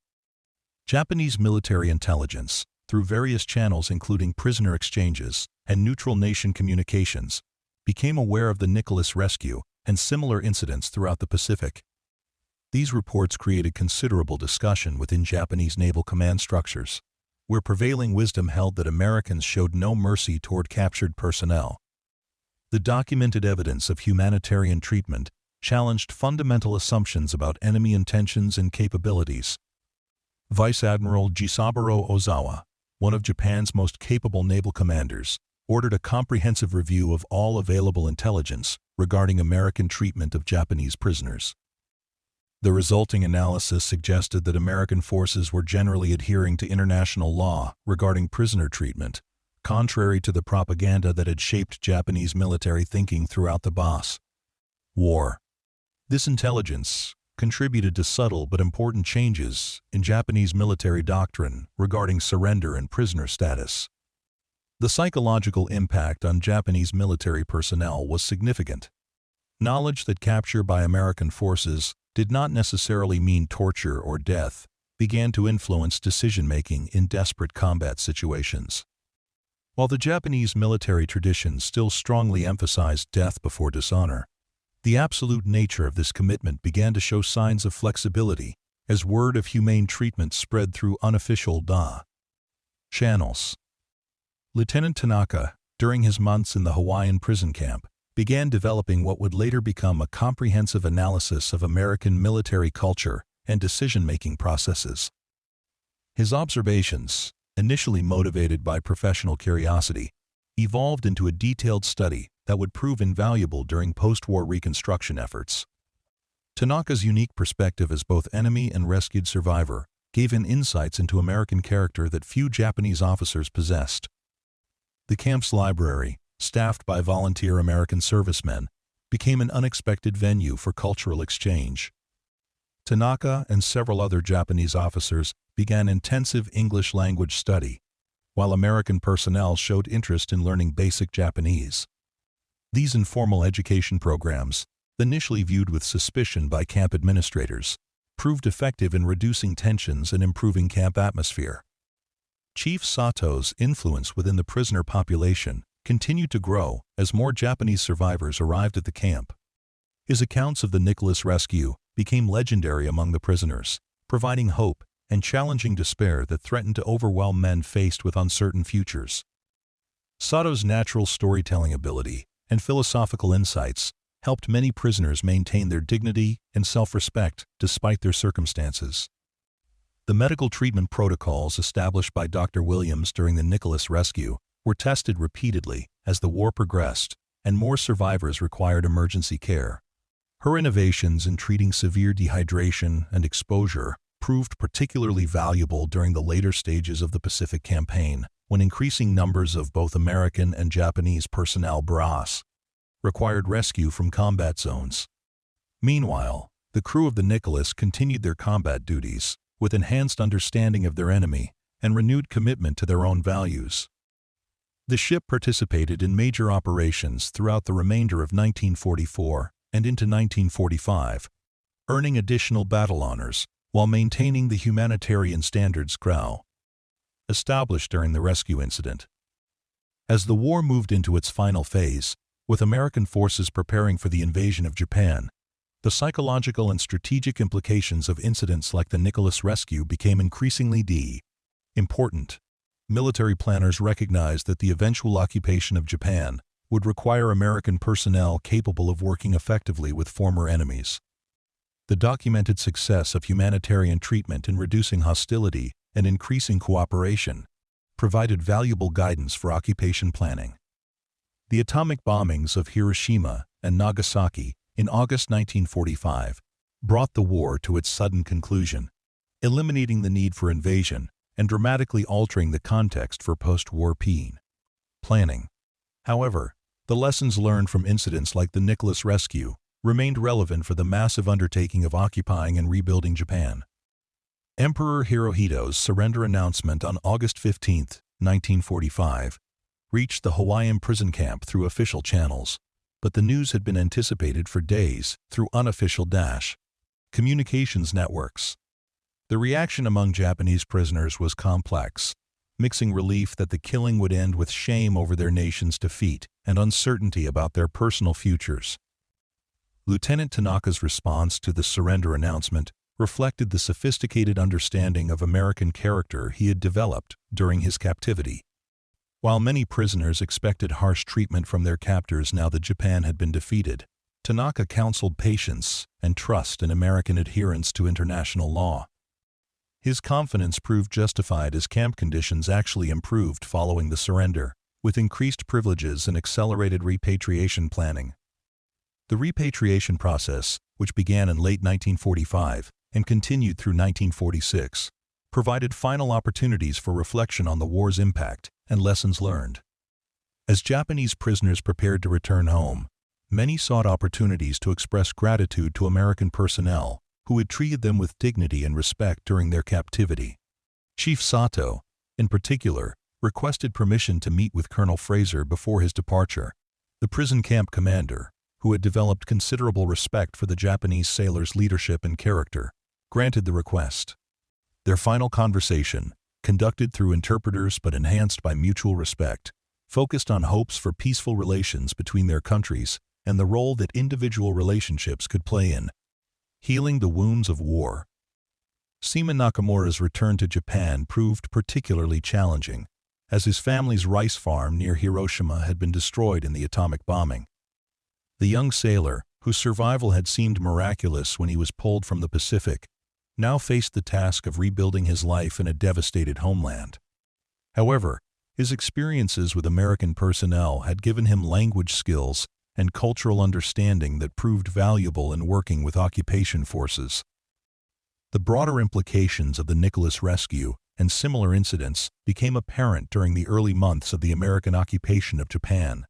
[SPEAKER 1] Japanese military intelligence, through various channels including prisoner exchanges and neutral nation communications, became aware of the Nicholas rescue and similar incidents throughout the Pacific. These reports created considerable discussion within Japanese naval command structures, where prevailing wisdom held that Americans showed no mercy toward captured personnel. The documented evidence of humanitarian treatment challenged fundamental assumptions about enemy intentions and capabilities. Vice Admiral Jisaburo Ozawa, one of Japan's most capable naval commanders, ordered a comprehensive review of all available intelligence regarding American treatment of Japanese prisoners. The resulting analysis suggested that American forces were generally adhering to international law regarding prisoner treatment, contrary to the propaganda that had shaped Japanese military thinking throughout the war. This intelligence contributed to subtle but important changes in Japanese military doctrine regarding surrender and prisoner status. The psychological impact on Japanese military personnel was significant. Knowledge that capture by American forces did not necessarily mean torture or death began to influence decision-making in desperate combat situations. While the Japanese military tradition still strongly emphasized death before dishonor, the absolute nature of this commitment began to show signs of flexibility as word of humane treatment spread through unofficial channels. Lieutenant Tanaka, during his months in the Hawaiian prison camp, began developing what would later become a comprehensive analysis of American military culture and decision-making processes. His observations initially motivated by professional curiosity, evolved into a detailed study that would prove invaluable during post-war reconstruction efforts. Tanaka's unique perspective as both enemy and rescued survivor gave him insights into American character that few Japanese officers possessed. The camp's library, staffed by volunteer American servicemen, became an unexpected venue for cultural exchange. Tanaka and several other Japanese officers began intensive English language study, while American personnel showed interest in learning basic Japanese. These informal education programs, initially viewed with suspicion by camp administrators, proved effective in reducing tensions and improving camp atmosphere. Chief Sato's influence within the prisoner population continued to grow as more Japanese survivors arrived at the camp. His accounts of the Nicholas rescue became legendary among the prisoners, providing hope and challenging despair that threatened to overwhelm men faced with uncertain futures. Sato's natural storytelling ability and philosophical insights helped many prisoners maintain their dignity and self-respect despite their circumstances. The medical treatment protocols established by Dr. Williams during the Nicholas rescue were tested repeatedly as the war progressed and more survivors required emergency care. Her innovations in treating severe dehydration and exposure proved particularly valuable during the later stages of the Pacific Campaign, when increasing numbers of both American and Japanese personnel required rescue from combat zones. Meanwhile, the crew of the Nicholas continued their combat duties, with enhanced understanding of their enemy and renewed commitment to their own values. The ship participated in major operations throughout the remainder of 1944 and into 1945, earning additional battle honors while maintaining the humanitarian standards WWII established during the rescue incident. As the war moved into its final phase, with American forces preparing for the invasion of Japan, the psychological and strategic implications of incidents like the Nicholas rescue became increasingly important. Military planners recognized that the eventual occupation of Japan would require American personnel capable of working effectively with former enemies. The documented success of humanitarian treatment in reducing hostility and increasing cooperation provided valuable guidance for occupation planning. The atomic bombings of Hiroshima and Nagasaki in August 1945 brought the war to its sudden conclusion, eliminating the need for invasion and dramatically altering the context for post-war planning. However, the lessons learned from incidents like the Nicholas rescue remained relevant for the massive undertaking of occupying and rebuilding Japan. Emperor Hirohito's surrender announcement on August 15, 1945, reached the Hawaiian prison camp through official channels, but the news had been anticipated for days through unofficial communications networks. The reaction among Japanese prisoners was complex, mixing relief that the killing would end with shame over their nation's defeat and uncertainty about their personal futures. Lieutenant Tanaka's response to the surrender announcement reflected the sophisticated understanding of American character he had developed during his captivity. While many prisoners expected harsh treatment from their captors now that Japan had been defeated, Tanaka counseled patience and trust in American adherence to international law. His confidence proved justified as camp conditions actually improved following the surrender, with increased privileges and accelerated repatriation planning. The repatriation process, which began in late 1945 and continued through 1946, provided final opportunities for reflection on the war's impact and lessons learned. As Japanese prisoners prepared to return home, many sought opportunities to express gratitude to American personnel who had treated them with dignity and respect during their captivity. Chief Sato, in particular, requested permission to meet with Colonel Fraser before his departure. The prison camp commander, who had developed considerable respect for the Japanese sailors' leadership and character, granted the request. Their final conversation, conducted through interpreters but enhanced by mutual respect, focused on hopes for peaceful relations between their countries and the role that individual relationships could play in healing the wounds of war. Seaman Nakamura's return to Japan proved particularly challenging, as his family's rice farm near Hiroshima had been destroyed in the atomic bombing. The young sailor, whose survival had seemed miraculous when he was pulled from the Pacific, now faced the task of rebuilding his life in a devastated homeland. However, his experiences with American personnel had given him language skills and cultural understanding that proved valuable in working with occupation forces. The broader implications of the Nicholas rescue and similar incidents became apparent during the early months of the American occupation of Japan.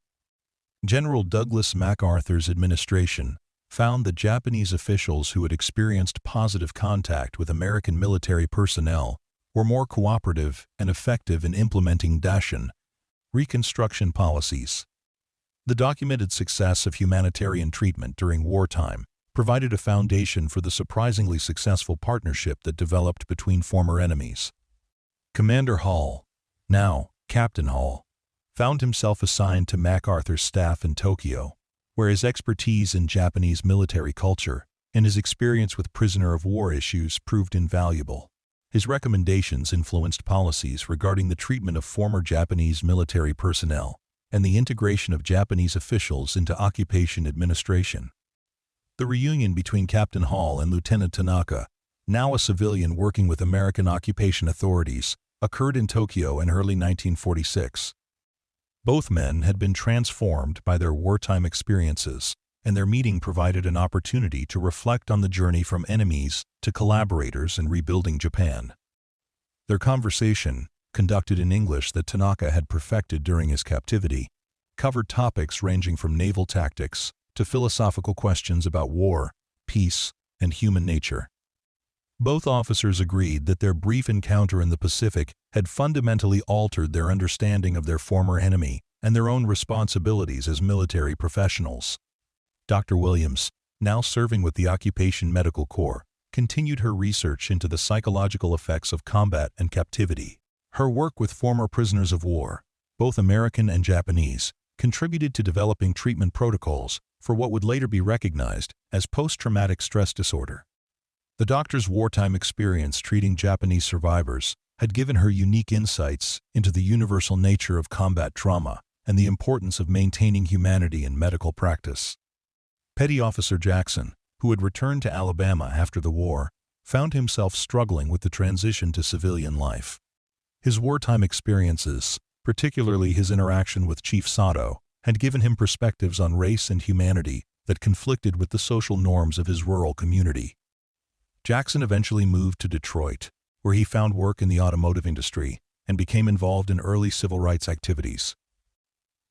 [SPEAKER 1] General Douglas MacArthur's administration found that Japanese officials who had experienced positive contact with American military personnel were more cooperative and effective in implementing Daishin reconstruction policies. The documented success of humanitarian treatment during wartime provided a foundation for the surprisingly successful partnership that developed between former enemies. Commander Hall, now Captain Hall, found himself assigned to MacArthur's staff in Tokyo, where his expertise in Japanese military culture and his experience with prisoner-of-war issues proved invaluable. His recommendations influenced policies regarding the treatment of former Japanese military personnel and the integration of Japanese officials into occupation administration. The reunion between Captain Hall and Lieutenant Tanaka, now a civilian working with American occupation authorities, occurred in Tokyo in early 1946. Both men had been transformed by their wartime experiences, and their meeting provided an opportunity to reflect on the journey from enemies to collaborators in rebuilding Japan. Their conversation, conducted in English that Tanaka had perfected during his captivity, covered topics ranging from naval tactics to philosophical questions about war, peace, and human nature. Both officers agreed that their brief encounter in the Pacific had fundamentally altered their understanding of their former enemy and their own responsibilities as military professionals. Dr. Williams, now serving with the Occupation Medical Corps, continued her research into the psychological effects of combat and captivity. Her work with former prisoners of war, both American and Japanese, contributed to developing treatment protocols for what would later be recognized as post-traumatic stress disorder. The doctor's wartime experience treating Japanese survivors had given her unique insights into the universal nature of combat trauma and the importance of maintaining humanity in medical practice. Petty Officer Jackson, who had returned to Alabama after the war, found himself struggling with the transition to civilian life. His wartime experiences, particularly his interaction with Chief Sato, had given him perspectives on race and humanity that conflicted with the social norms of his rural community. Jackson eventually moved to Detroit, where he found work in the automotive industry and became involved in early civil rights activities.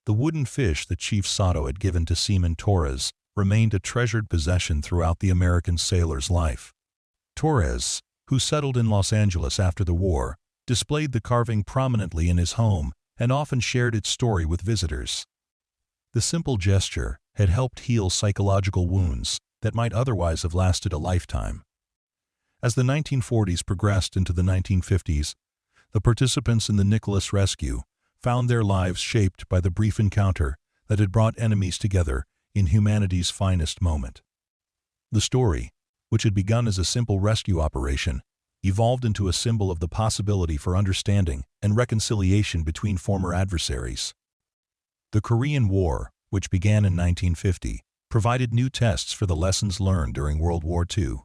[SPEAKER 1] The wooden fish that Chief Sato had given to Seaman Torres remained a treasured possession throughout the American sailor's life. Torres, who settled in Los Angeles after the war, displayed the carving prominently in his home and often shared its story with visitors. The simple gesture had helped heal psychological wounds that might otherwise have lasted a lifetime. As the 1940s progressed into the 1950s, the participants in the Nicholas rescue found their lives shaped by the brief encounter that had brought enemies together in humanity's finest moment. The story, which had begun as a simple rescue operation, evolved into a symbol of the possibility for understanding and reconciliation between former adversaries. The Korean War, which began in 1950, provided new tests for the lessons learned during World War II.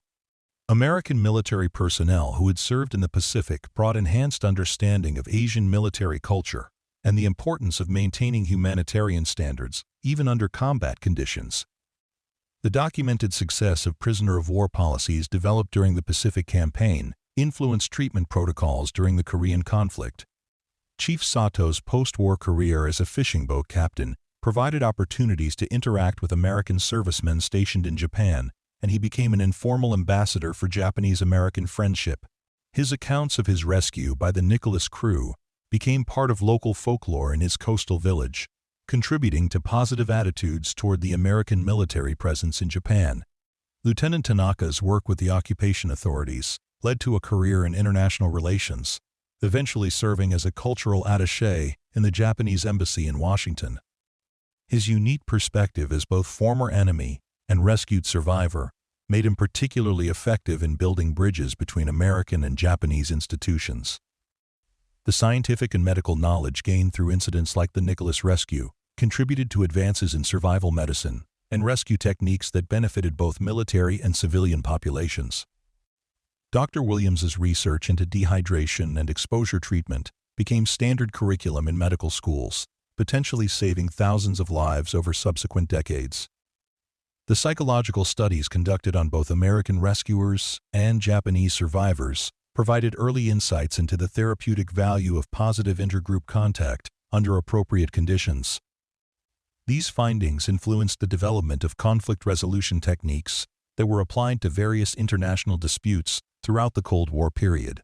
[SPEAKER 1] American military personnel who had served in the Pacific brought enhanced understanding of Asian military culture and the importance of maintaining humanitarian standards even under combat conditions. The documented success of prisoner-of-war policies developed during the Pacific Campaign influenced treatment protocols during the Korean conflict. Chief Sato's post-war career as a fishing boat captain provided opportunities to interact with American servicemen stationed in Japan, and he became an informal ambassador for Japanese-American friendship. His accounts of his rescue by the Nicholas crew became part of local folklore in his coastal village, contributing to positive attitudes toward the American military presence in Japan. Lieutenant Tanaka's work with the occupation authorities led to a career in international relations, eventually serving as a cultural attaché in the Japanese embassy in Washington. His unique perspective as both former enemy and rescued survivor made him particularly effective in building bridges between American and Japanese institutions. The scientific and medical knowledge gained through incidents like the Nicholas rescue contributed to advances in survival medicine and rescue techniques that benefited both military and civilian populations. Dr. Williams's research into dehydration and exposure treatment became standard curriculum in medical schools, potentially saving thousands of lives over subsequent decades. The psychological studies conducted on both American rescuers and Japanese survivors provided early insights into the therapeutic value of positive intergroup contact under appropriate conditions. These findings influenced the development of conflict resolution techniques that were applied to various international disputes throughout the Cold War period.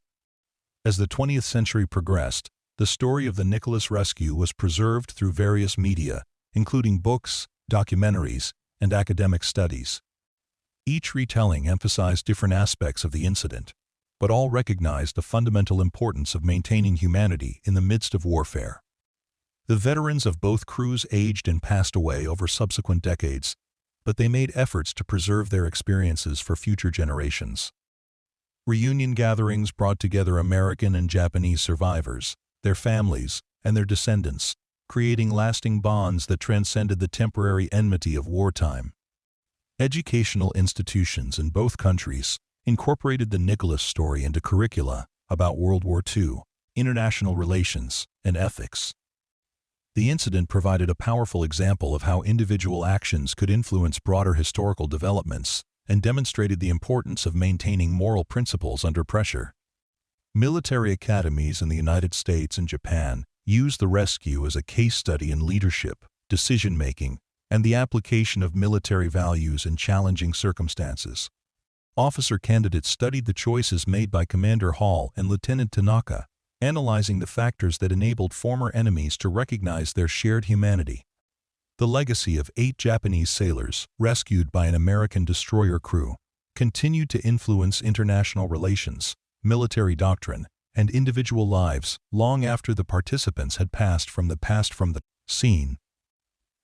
[SPEAKER 1] As the 20th century progressed, the story of the Nicholas rescue was preserved through various media, including books, documentaries, and academic studies. Each retelling emphasized different aspects of the incident, but all recognized the fundamental importance of maintaining humanity in the midst of warfare. The veterans of both crews aged and passed away over subsequent decades, but they made efforts to preserve their experiences for future generations. Reunion gatherings brought together American and Japanese survivors, their families, and their descendants, creating lasting bonds that transcended the temporary enmity of wartime. Educational institutions in both countries incorporated the Nicholas story into curricula about World War II, international relations, and ethics. The incident provided a powerful example of how individual actions could influence broader historical developments and demonstrated the importance of maintaining moral principles under pressure. Military academies in the United States and Japan used the rescue as a case study in leadership, decision-making, and the application of military values in challenging circumstances. Officer candidates studied the choices made by Commander Hall and Lieutenant Tanaka, analyzing the factors that enabled former enemies to recognize their shared humanity. The legacy of 8 Japanese sailors rescued by an American destroyer crew continued to influence international relations, military doctrine, and individual lives long after the participants had passed from the scene.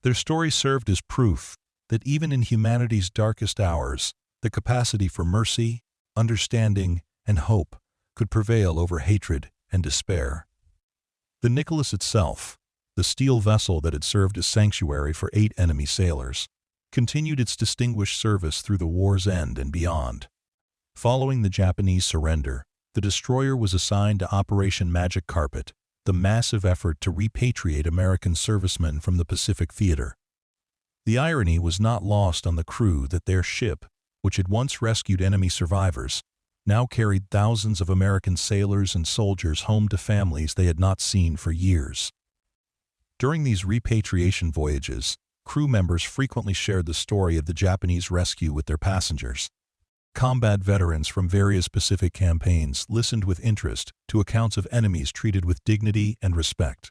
[SPEAKER 1] Their story served as proof that even in humanity's darkest hours, the capacity for mercy, understanding, and hope could prevail over hatred and despair. The Nicholas itself, the steel vessel that had served as sanctuary for 8 enemy sailors, continued its distinguished service through the war's end and beyond. Following the Japanese surrender, the destroyer was assigned to Operation Magic Carpet, the massive effort to repatriate American servicemen from the Pacific Theater. The irony was not lost on the crew that their ship, which had once rescued enemy survivors, now carried thousands of American sailors and soldiers home to families they had not seen for years. During these repatriation voyages, crew members frequently shared the story of the Japanese rescue with their passengers. Combat veterans from various Pacific campaigns listened with interest to accounts of enemies treated with dignity and respect.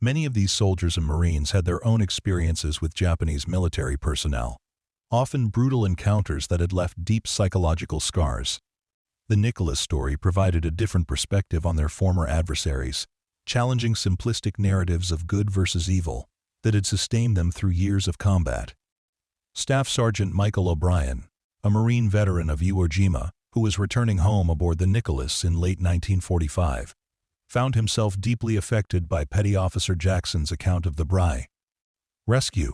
[SPEAKER 1] Many of these soldiers and Marines had their own experiences with Japanese military personnel, often brutal encounters that had left deep psychological scars. The Nicholas story provided a different perspective on their former adversaries, challenging simplistic narratives of good versus evil that had sustained them through years of combat. Staff Sergeant Michael O'Brien, a Marine veteran of Iwo Jima who was returning home aboard the Nicholas in late 1945, found himself deeply affected by Petty Officer Jackson's account of the WWII rescue.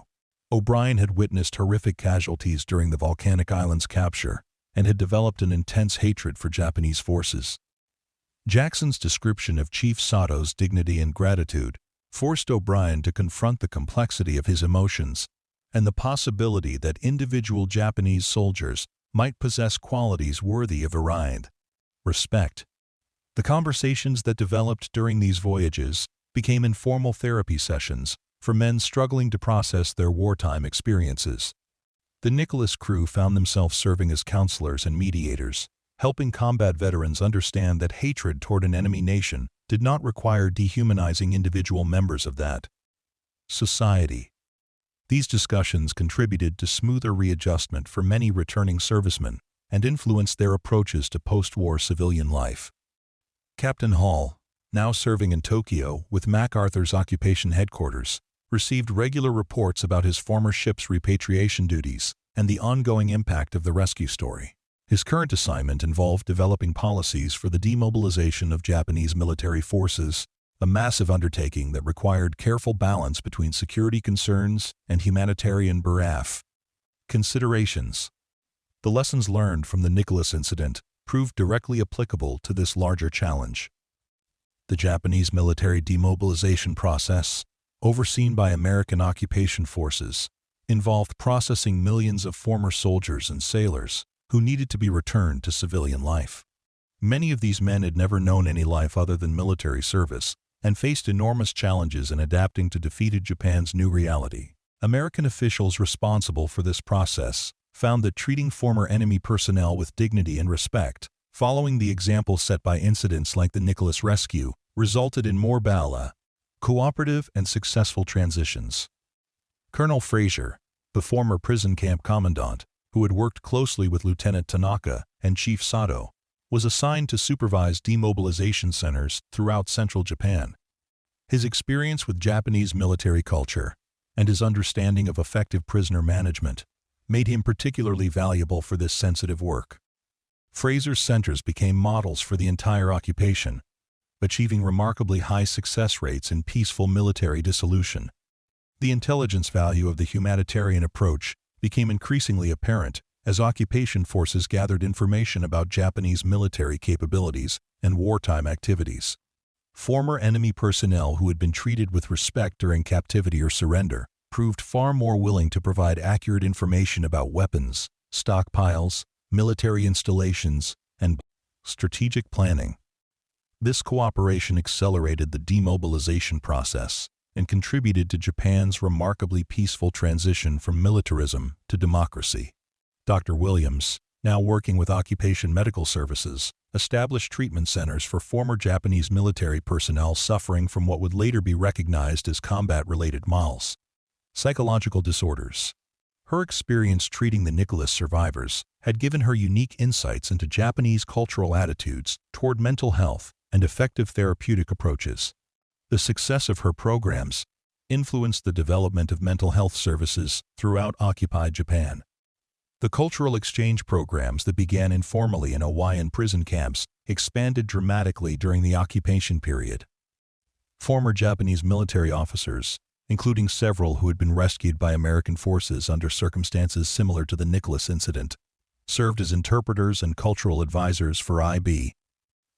[SPEAKER 1] O'Brien had witnessed horrific casualties during the volcanic island's capture and had developed an intense hatred for Japanese forces. Jackson's description of Chief Sato's dignity and gratitude forced O'Brien to confront the complexity of his emotions and the possibility that individual Japanese soldiers might possess qualities worthy of respect. The conversations that developed during these voyages became informal therapy sessions for men struggling to process their wartime experiences. The Nicholas crew found themselves serving as counselors and mediators, helping combat veterans understand that hatred toward an enemy nation did not require dehumanizing individual members of that society. These discussions contributed to smoother readjustment for many returning servicemen and influenced their approaches to post-war civilian life. Captain Hall, now serving in Tokyo with MacArthur's occupation headquarters, received regular reports about his former ship's repatriation duties and the ongoing impact of the rescue story. His current assignment involved developing policies for the demobilization of Japanese military forces, a massive undertaking that required careful balance between security concerns and humanitarian considerations. The lessons learned from the Nicholas incident proved directly applicable to this larger challenge. The Japanese military demobilization process, overseen by American occupation forces, involved processing millions of former soldiers and sailors who needed to be returned to civilian life. Many of these men had never known any life other than military service and faced enormous challenges in adapting to defeated Japan's new reality. American officials responsible for this process found that treating former enemy personnel with dignity and respect, following the example set by incidents like the Nicholas rescue, resulted in more cooperative and successful transitions. Colonel Fraser, the former prison camp commandant, who had worked closely with Lieutenant Tanaka and Chief Sato, was assigned to supervise demobilization centers throughout central Japan. His experience with Japanese military culture and his understanding of effective prisoner management made him particularly valuable for this sensitive work. Fraser's centers became models for the entire occupation, achieving remarkably high success rates in peaceful military dissolution. The intelligence value of the humanitarian approach became increasingly apparent as occupation forces gathered information about Japanese military capabilities and wartime activities. Former enemy personnel who had been treated with respect during captivity or surrender proved far more willing to provide accurate information about weapons, stockpiles, military installations, and strategic planning. This cooperation accelerated the demobilization process and contributed to Japan's remarkably peaceful transition from militarism to democracy. Dr. Williams, now working with Occupation Medical Services, established treatment centers for former Japanese military personnel suffering from what would later be recognized as combat-related MALS, psychological disorders. Her experience treating the Nicholas survivors had given her unique insights into Japanese cultural attitudes toward mental health and effective therapeutic approaches. The success of her programs influenced the development of mental health services throughout occupied Japan. The cultural exchange programs that began informally in Hawaiian prison camps expanded dramatically during the occupation period. Former Japanese military officers, including several who had been rescued by American forces under circumstances similar to the Nicholas incident, served as interpreters and cultural advisors for IB,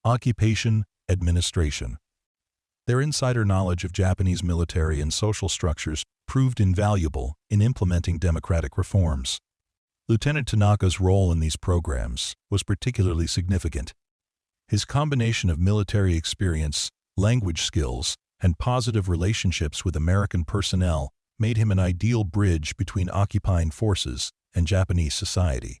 [SPEAKER 1] Occupation Administration. Their insider knowledge of Japanese military and social structures proved invaluable in implementing democratic reforms. Lieutenant Tanaka's role in these programs was particularly significant. His combination of military experience, language skills, and positive relationships with American personnel made him an ideal bridge between occupying forces and Japanese society.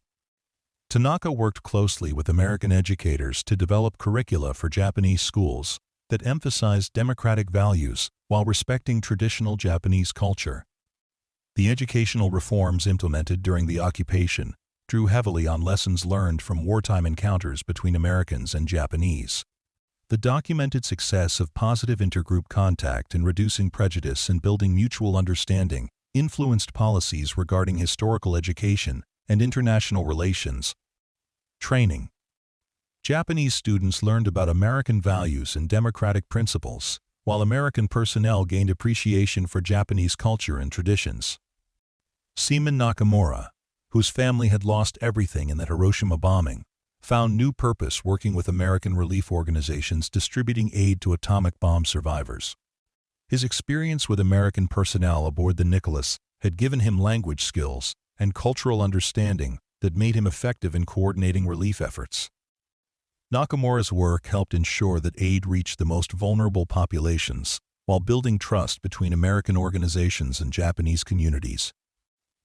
[SPEAKER 1] Tanaka worked closely with American educators to develop curricula for Japanese schools that emphasized democratic values while respecting traditional Japanese culture. The educational reforms implemented during the occupation drew heavily on lessons learned from wartime encounters between Americans and Japanese. The documented success of positive intergroup contact in reducing prejudice and building mutual understanding influenced policies regarding historical education and international relations. Training. Japanese students learned about American values and democratic principles, while American personnel gained appreciation for Japanese culture and traditions. Seaman Nakamura, whose family had lost everything in the Hiroshima bombing, found new purpose working with American relief organizations distributing aid to atomic bomb survivors. His experience with American personnel aboard the Nicholas had given him language skills and cultural understanding that made him effective in coordinating relief efforts. Nakamura's work helped ensure that aid reached the most vulnerable populations while building trust between American organizations and Japanese communities.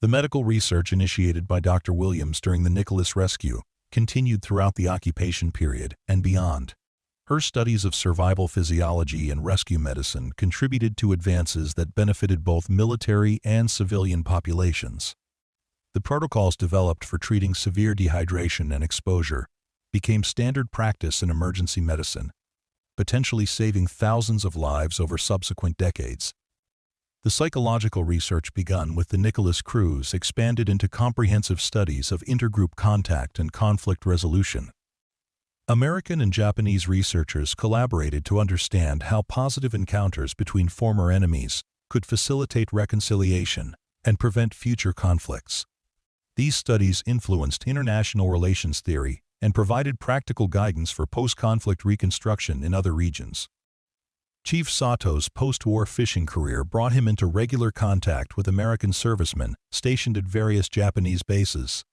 [SPEAKER 1] The medical research initiated by Dr. Williams during the Nicholas rescue continued throughout the occupation period and beyond. Her studies of survival physiology and rescue medicine contributed to advances that benefited both military and civilian populations. The protocols developed for treating severe dehydration and exposure became standard practice in emergency medicine, potentially saving thousands of lives over subsequent decades. The psychological research begun with the Nicholas cruise expanded into comprehensive studies of intergroup contact and conflict resolution. American and Japanese researchers collaborated to understand how positive encounters between former enemies could facilitate reconciliation and prevent future conflicts. These studies influenced international relations theory and provided practical guidance for post-conflict reconstruction in other regions. Chief Sato's post-war fishing career brought him into regular contact with American servicemen stationed at various Japanese bases.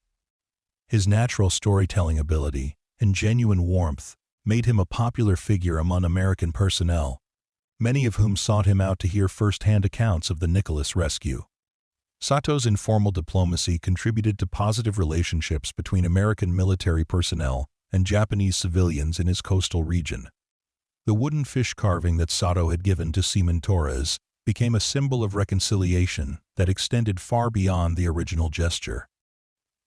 [SPEAKER 1] His natural storytelling ability and genuine warmth made him a popular figure among American personnel, many of whom sought him out to hear first-hand accounts of the Nicholas rescue. Sato's informal diplomacy contributed to positive relationships between American military personnel and Japanese civilians in his coastal region. The wooden fish carving that Sato had given to Seaman Torres became a symbol of reconciliation that extended far beyond the original gesture.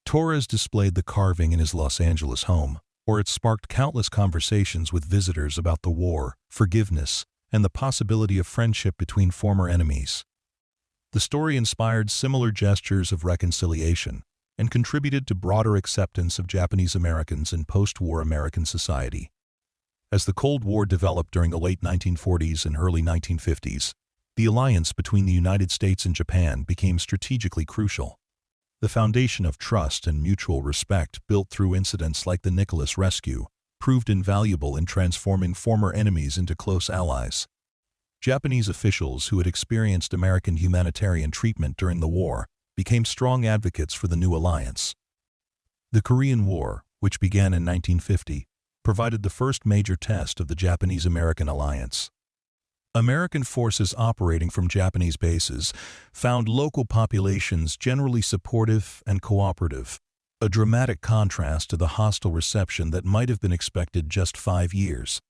[SPEAKER 1] Torres displayed the carving in his Los Angeles home, where it sparked countless conversations with visitors about the war, forgiveness, and the possibility of friendship between former enemies. The story inspired similar gestures of reconciliation and contributed to broader acceptance of Japanese Americans in post-war American society. As the Cold War developed during the late 1940s and early 1950s, the alliance between the United States and Japan became strategically crucial. The foundation of trust and mutual respect built through incidents like the Nicholas rescue proved invaluable in transforming former enemies into close allies. Japanese officials who had experienced American humanitarian treatment during the war became strong advocates for the new alliance. The Korean War, which began in 1950, provided the first major test of the Japanese-American alliance. American forces operating from Japanese bases found local populations generally supportive and cooperative, a dramatic contrast to the hostile reception that might have been expected just 5 years.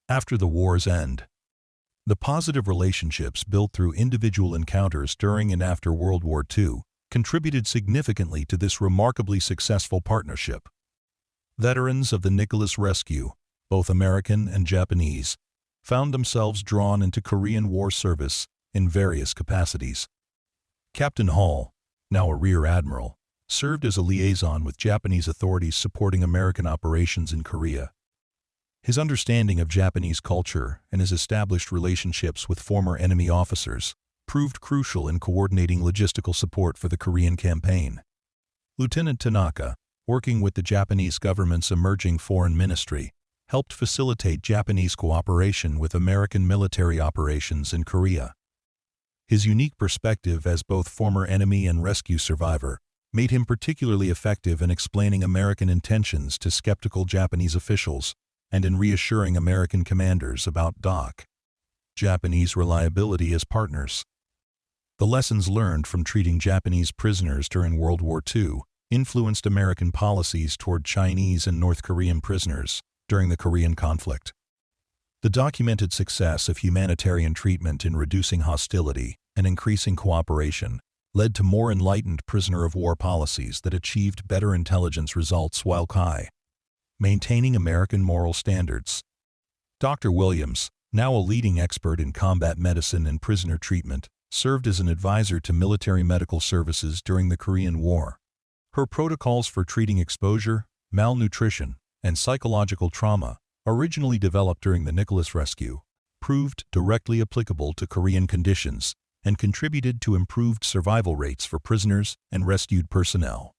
[SPEAKER 1] After the war's end, the positive relationships built through individual encounters during and after World War II contributed significantly to this remarkably successful partnership. Veterans of the Nicholas rescue, both American and Japanese, found themselves drawn into Korean War service in various capacities. Captain Hall, now a Rear Admiral, served as a liaison with Japanese authorities supporting American operations in Korea. His understanding of Japanese culture and his established relationships with former enemy officers proved crucial in coordinating logistical support for the Korean campaign. Lieutenant Tanaka, working with the Japanese government's emerging foreign ministry, helped facilitate Japanese cooperation with American military operations in Korea. His unique perspective as both former enemy and rescue survivor made him particularly effective in explaining American intentions to skeptical Japanese officials and in reassuring American commanders about Japanese reliability as partners. The lessons learned from treating Japanese prisoners during World War II influenced American policies toward Chinese and North Korean prisoners during the Korean conflict. The documented success of humanitarian treatment in reducing hostility and increasing cooperation led to more enlightened prisoner-of-war policies that achieved better intelligence results while maintaining American moral standards. Dr. Williams, now a leading expert in combat medicine and prisoner treatment, served as an advisor to military medical services during the Korean War. Her protocols for treating exposure, malnutrition, and psychological trauma, originally developed during the Nicholas rescue, proved directly applicable to Korean conditions and contributed to improved survival rates for prisoners and rescued personnel.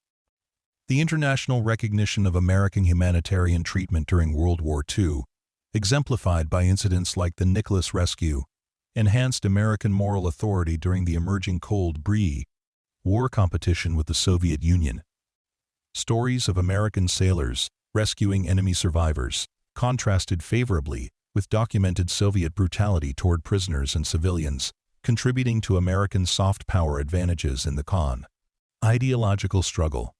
[SPEAKER 1] The international recognition of American humanitarian treatment during World War II, exemplified by incidents like the Nicholas rescue, enhanced American moral authority during the emerging Cold War competition with the Soviet Union. Stories of American sailors rescuing enemy survivors contrasted favorably with documented Soviet brutality toward prisoners and civilians, contributing to American soft power advantages in the ideological struggle.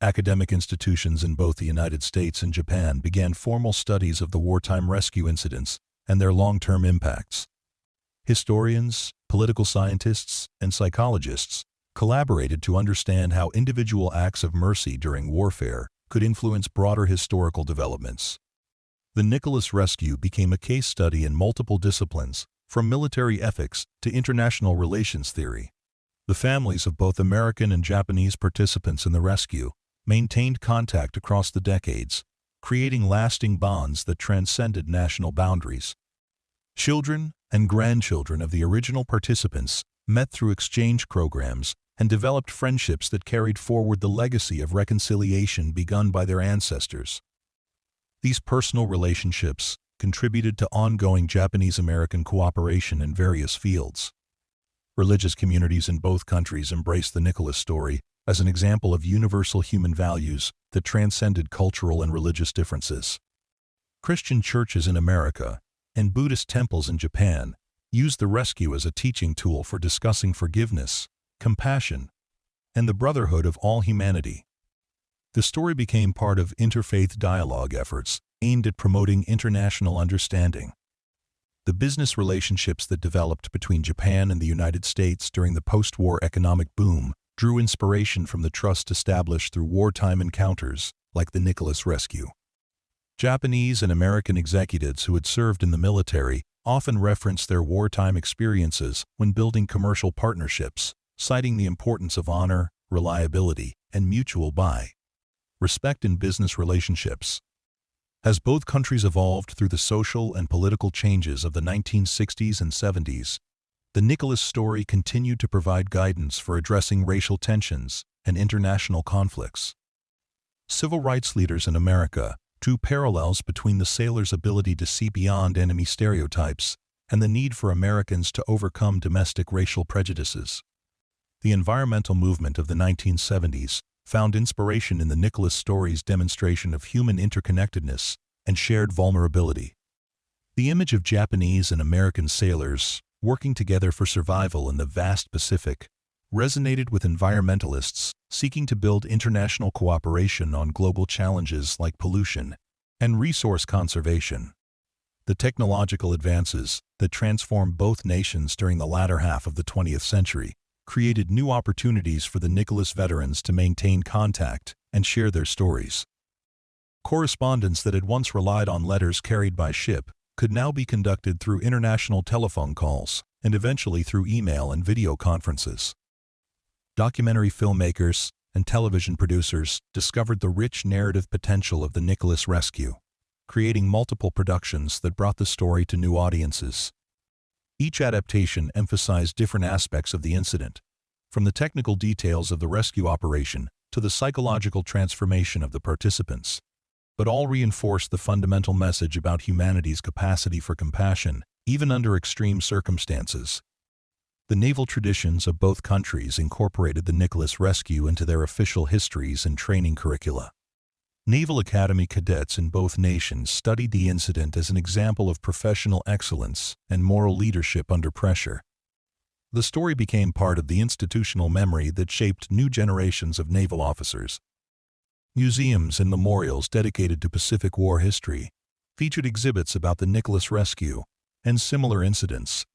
[SPEAKER 1] Academic institutions in both the United States and Japan began formal studies of the wartime rescue incidents and their long-term impacts. Historians, political scientists, and psychologists collaborated to understand how individual acts of mercy during warfare could influence broader historical developments. The Nicholas rescue became a case study in multiple disciplines, from military ethics to international relations theory. The families of both American and Japanese participants in the rescue maintained contact across the decades, creating lasting bonds that transcended national boundaries. Children and grandchildren of the original participants met through exchange programs and developed friendships that carried forward the legacy of reconciliation begun by their ancestors. These personal relationships contributed to ongoing Japanese-American cooperation in various fields. Religious communities in both countries embraced the Nicholas story as an example of universal human values that transcended cultural and religious differences. Christian churches in America and Buddhist temples in Japan used the rescue as a teaching tool for discussing forgiveness, compassion, and the brotherhood of all humanity. The story became part of interfaith dialogue efforts aimed at promoting international understanding. The business relationships that developed between Japan and the United States during the post-war economic boom drew inspiration from the trust established through wartime encounters like the Nicholas rescue. Japanese and American executives who had served in the military often referenced their wartime experiences when building commercial partnerships, citing the importance of honor, reliability, and mutual respect in business relationships. As both countries evolved through the social and political changes of the 1960s and 70s, the Nicholas story continued to provide guidance for addressing racial tensions and international conflicts. Civil rights leaders in America drew parallels between the sailors' ability to see beyond enemy stereotypes and the need for Americans to overcome domestic racial prejudices. The environmental movement of the 1970s found inspiration in the Nicholas story's demonstration of human interconnectedness and shared vulnerability. The image of Japanese and American sailors working together for survival in the vast Pacific resonated with environmentalists seeking to build international cooperation on global challenges like pollution and resource conservation. The technological advances that transformed both nations during the latter half of the 20th century created new opportunities for the Nicholas veterans to maintain contact and share their stories. Correspondence that had once relied on letters carried by ship could now be conducted through international telephone calls and eventually through email and video conferences. Documentary filmmakers and television producers discovered the rich narrative potential of the Nicholas rescue, creating multiple productions that brought the story to new audiences. Each adaptation emphasized different aspects of the incident, from the technical details of the rescue operation to the psychological transformation of the participants, but all reinforced the fundamental message about humanity's capacity for compassion, even under extreme circumstances. The naval traditions of both countries incorporated the Nicholas rescue into their official histories and training curricula. Naval Academy cadets in both nations studied the incident as an example of professional excellence and moral leadership under pressure. The story became part of the institutional memory that shaped new generations of naval officers. Museums and memorials dedicated to Pacific War history featured exhibits about the Nicholas rescue and similar incidents,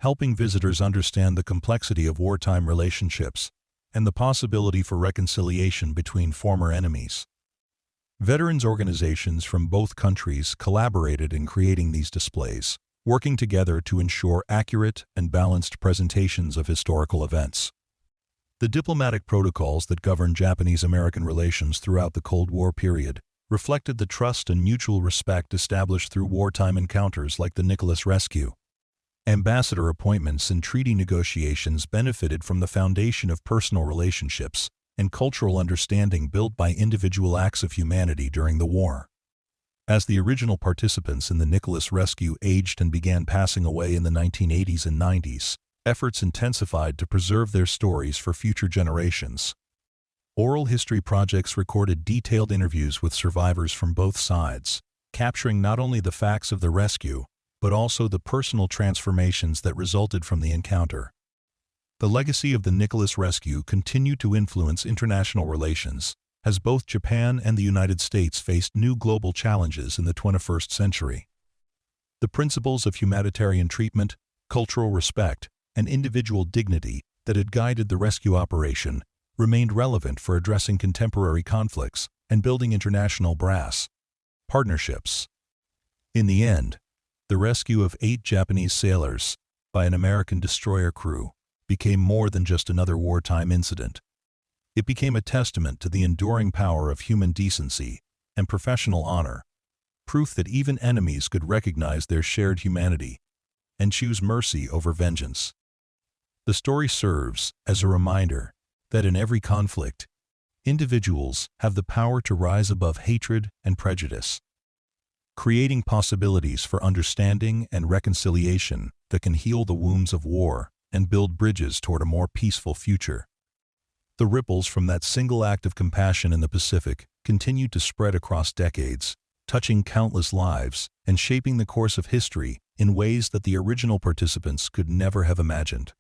[SPEAKER 1] helping visitors understand the complexity of wartime relationships and the possibility for reconciliation between former enemies. Veterans organizations from both countries collaborated in creating these displays, working together to ensure accurate and balanced presentations of historical events. The diplomatic protocols that governed Japanese-American relations throughout the Cold War period reflected the trust and mutual respect established through wartime encounters like the Nicholas rescue. Ambassador appointments and treaty negotiations benefited from the foundation of personal relationships and cultural understanding built by individual acts of humanity during the war. As the original participants in the Nicholas rescue aged and began passing away in the 1980s and 90s, efforts intensified to preserve their stories for future generations. Oral history projects recorded detailed interviews with survivors from both sides, capturing not only the facts of the rescue, but also the personal transformations that resulted from the encounter. The legacy of the Nicholas rescue continued to influence international relations, as both Japan and the United States faced new global challenges in the 21st century. The principles of humanitarian treatment, cultural respect, and individual dignity that had guided the rescue operation remained relevant for addressing contemporary conflicts and building international partnerships. In the end, the rescue of 8 Japanese sailors by an American destroyer crew became more than just another wartime incident. It became a testament to the enduring power of human decency and professional honor, proof that even enemies could recognize their shared humanity and choose mercy over vengeance. The story serves as a reminder that in every conflict, individuals have the power to rise above hatred and prejudice. creating possibilities for understanding and reconciliation that can heal the wounds of war and build bridges toward a more peaceful future. The ripples from that single act of compassion in the Pacific continued to spread across decades, touching countless lives and shaping the course of history in ways that the original participants could never have imagined.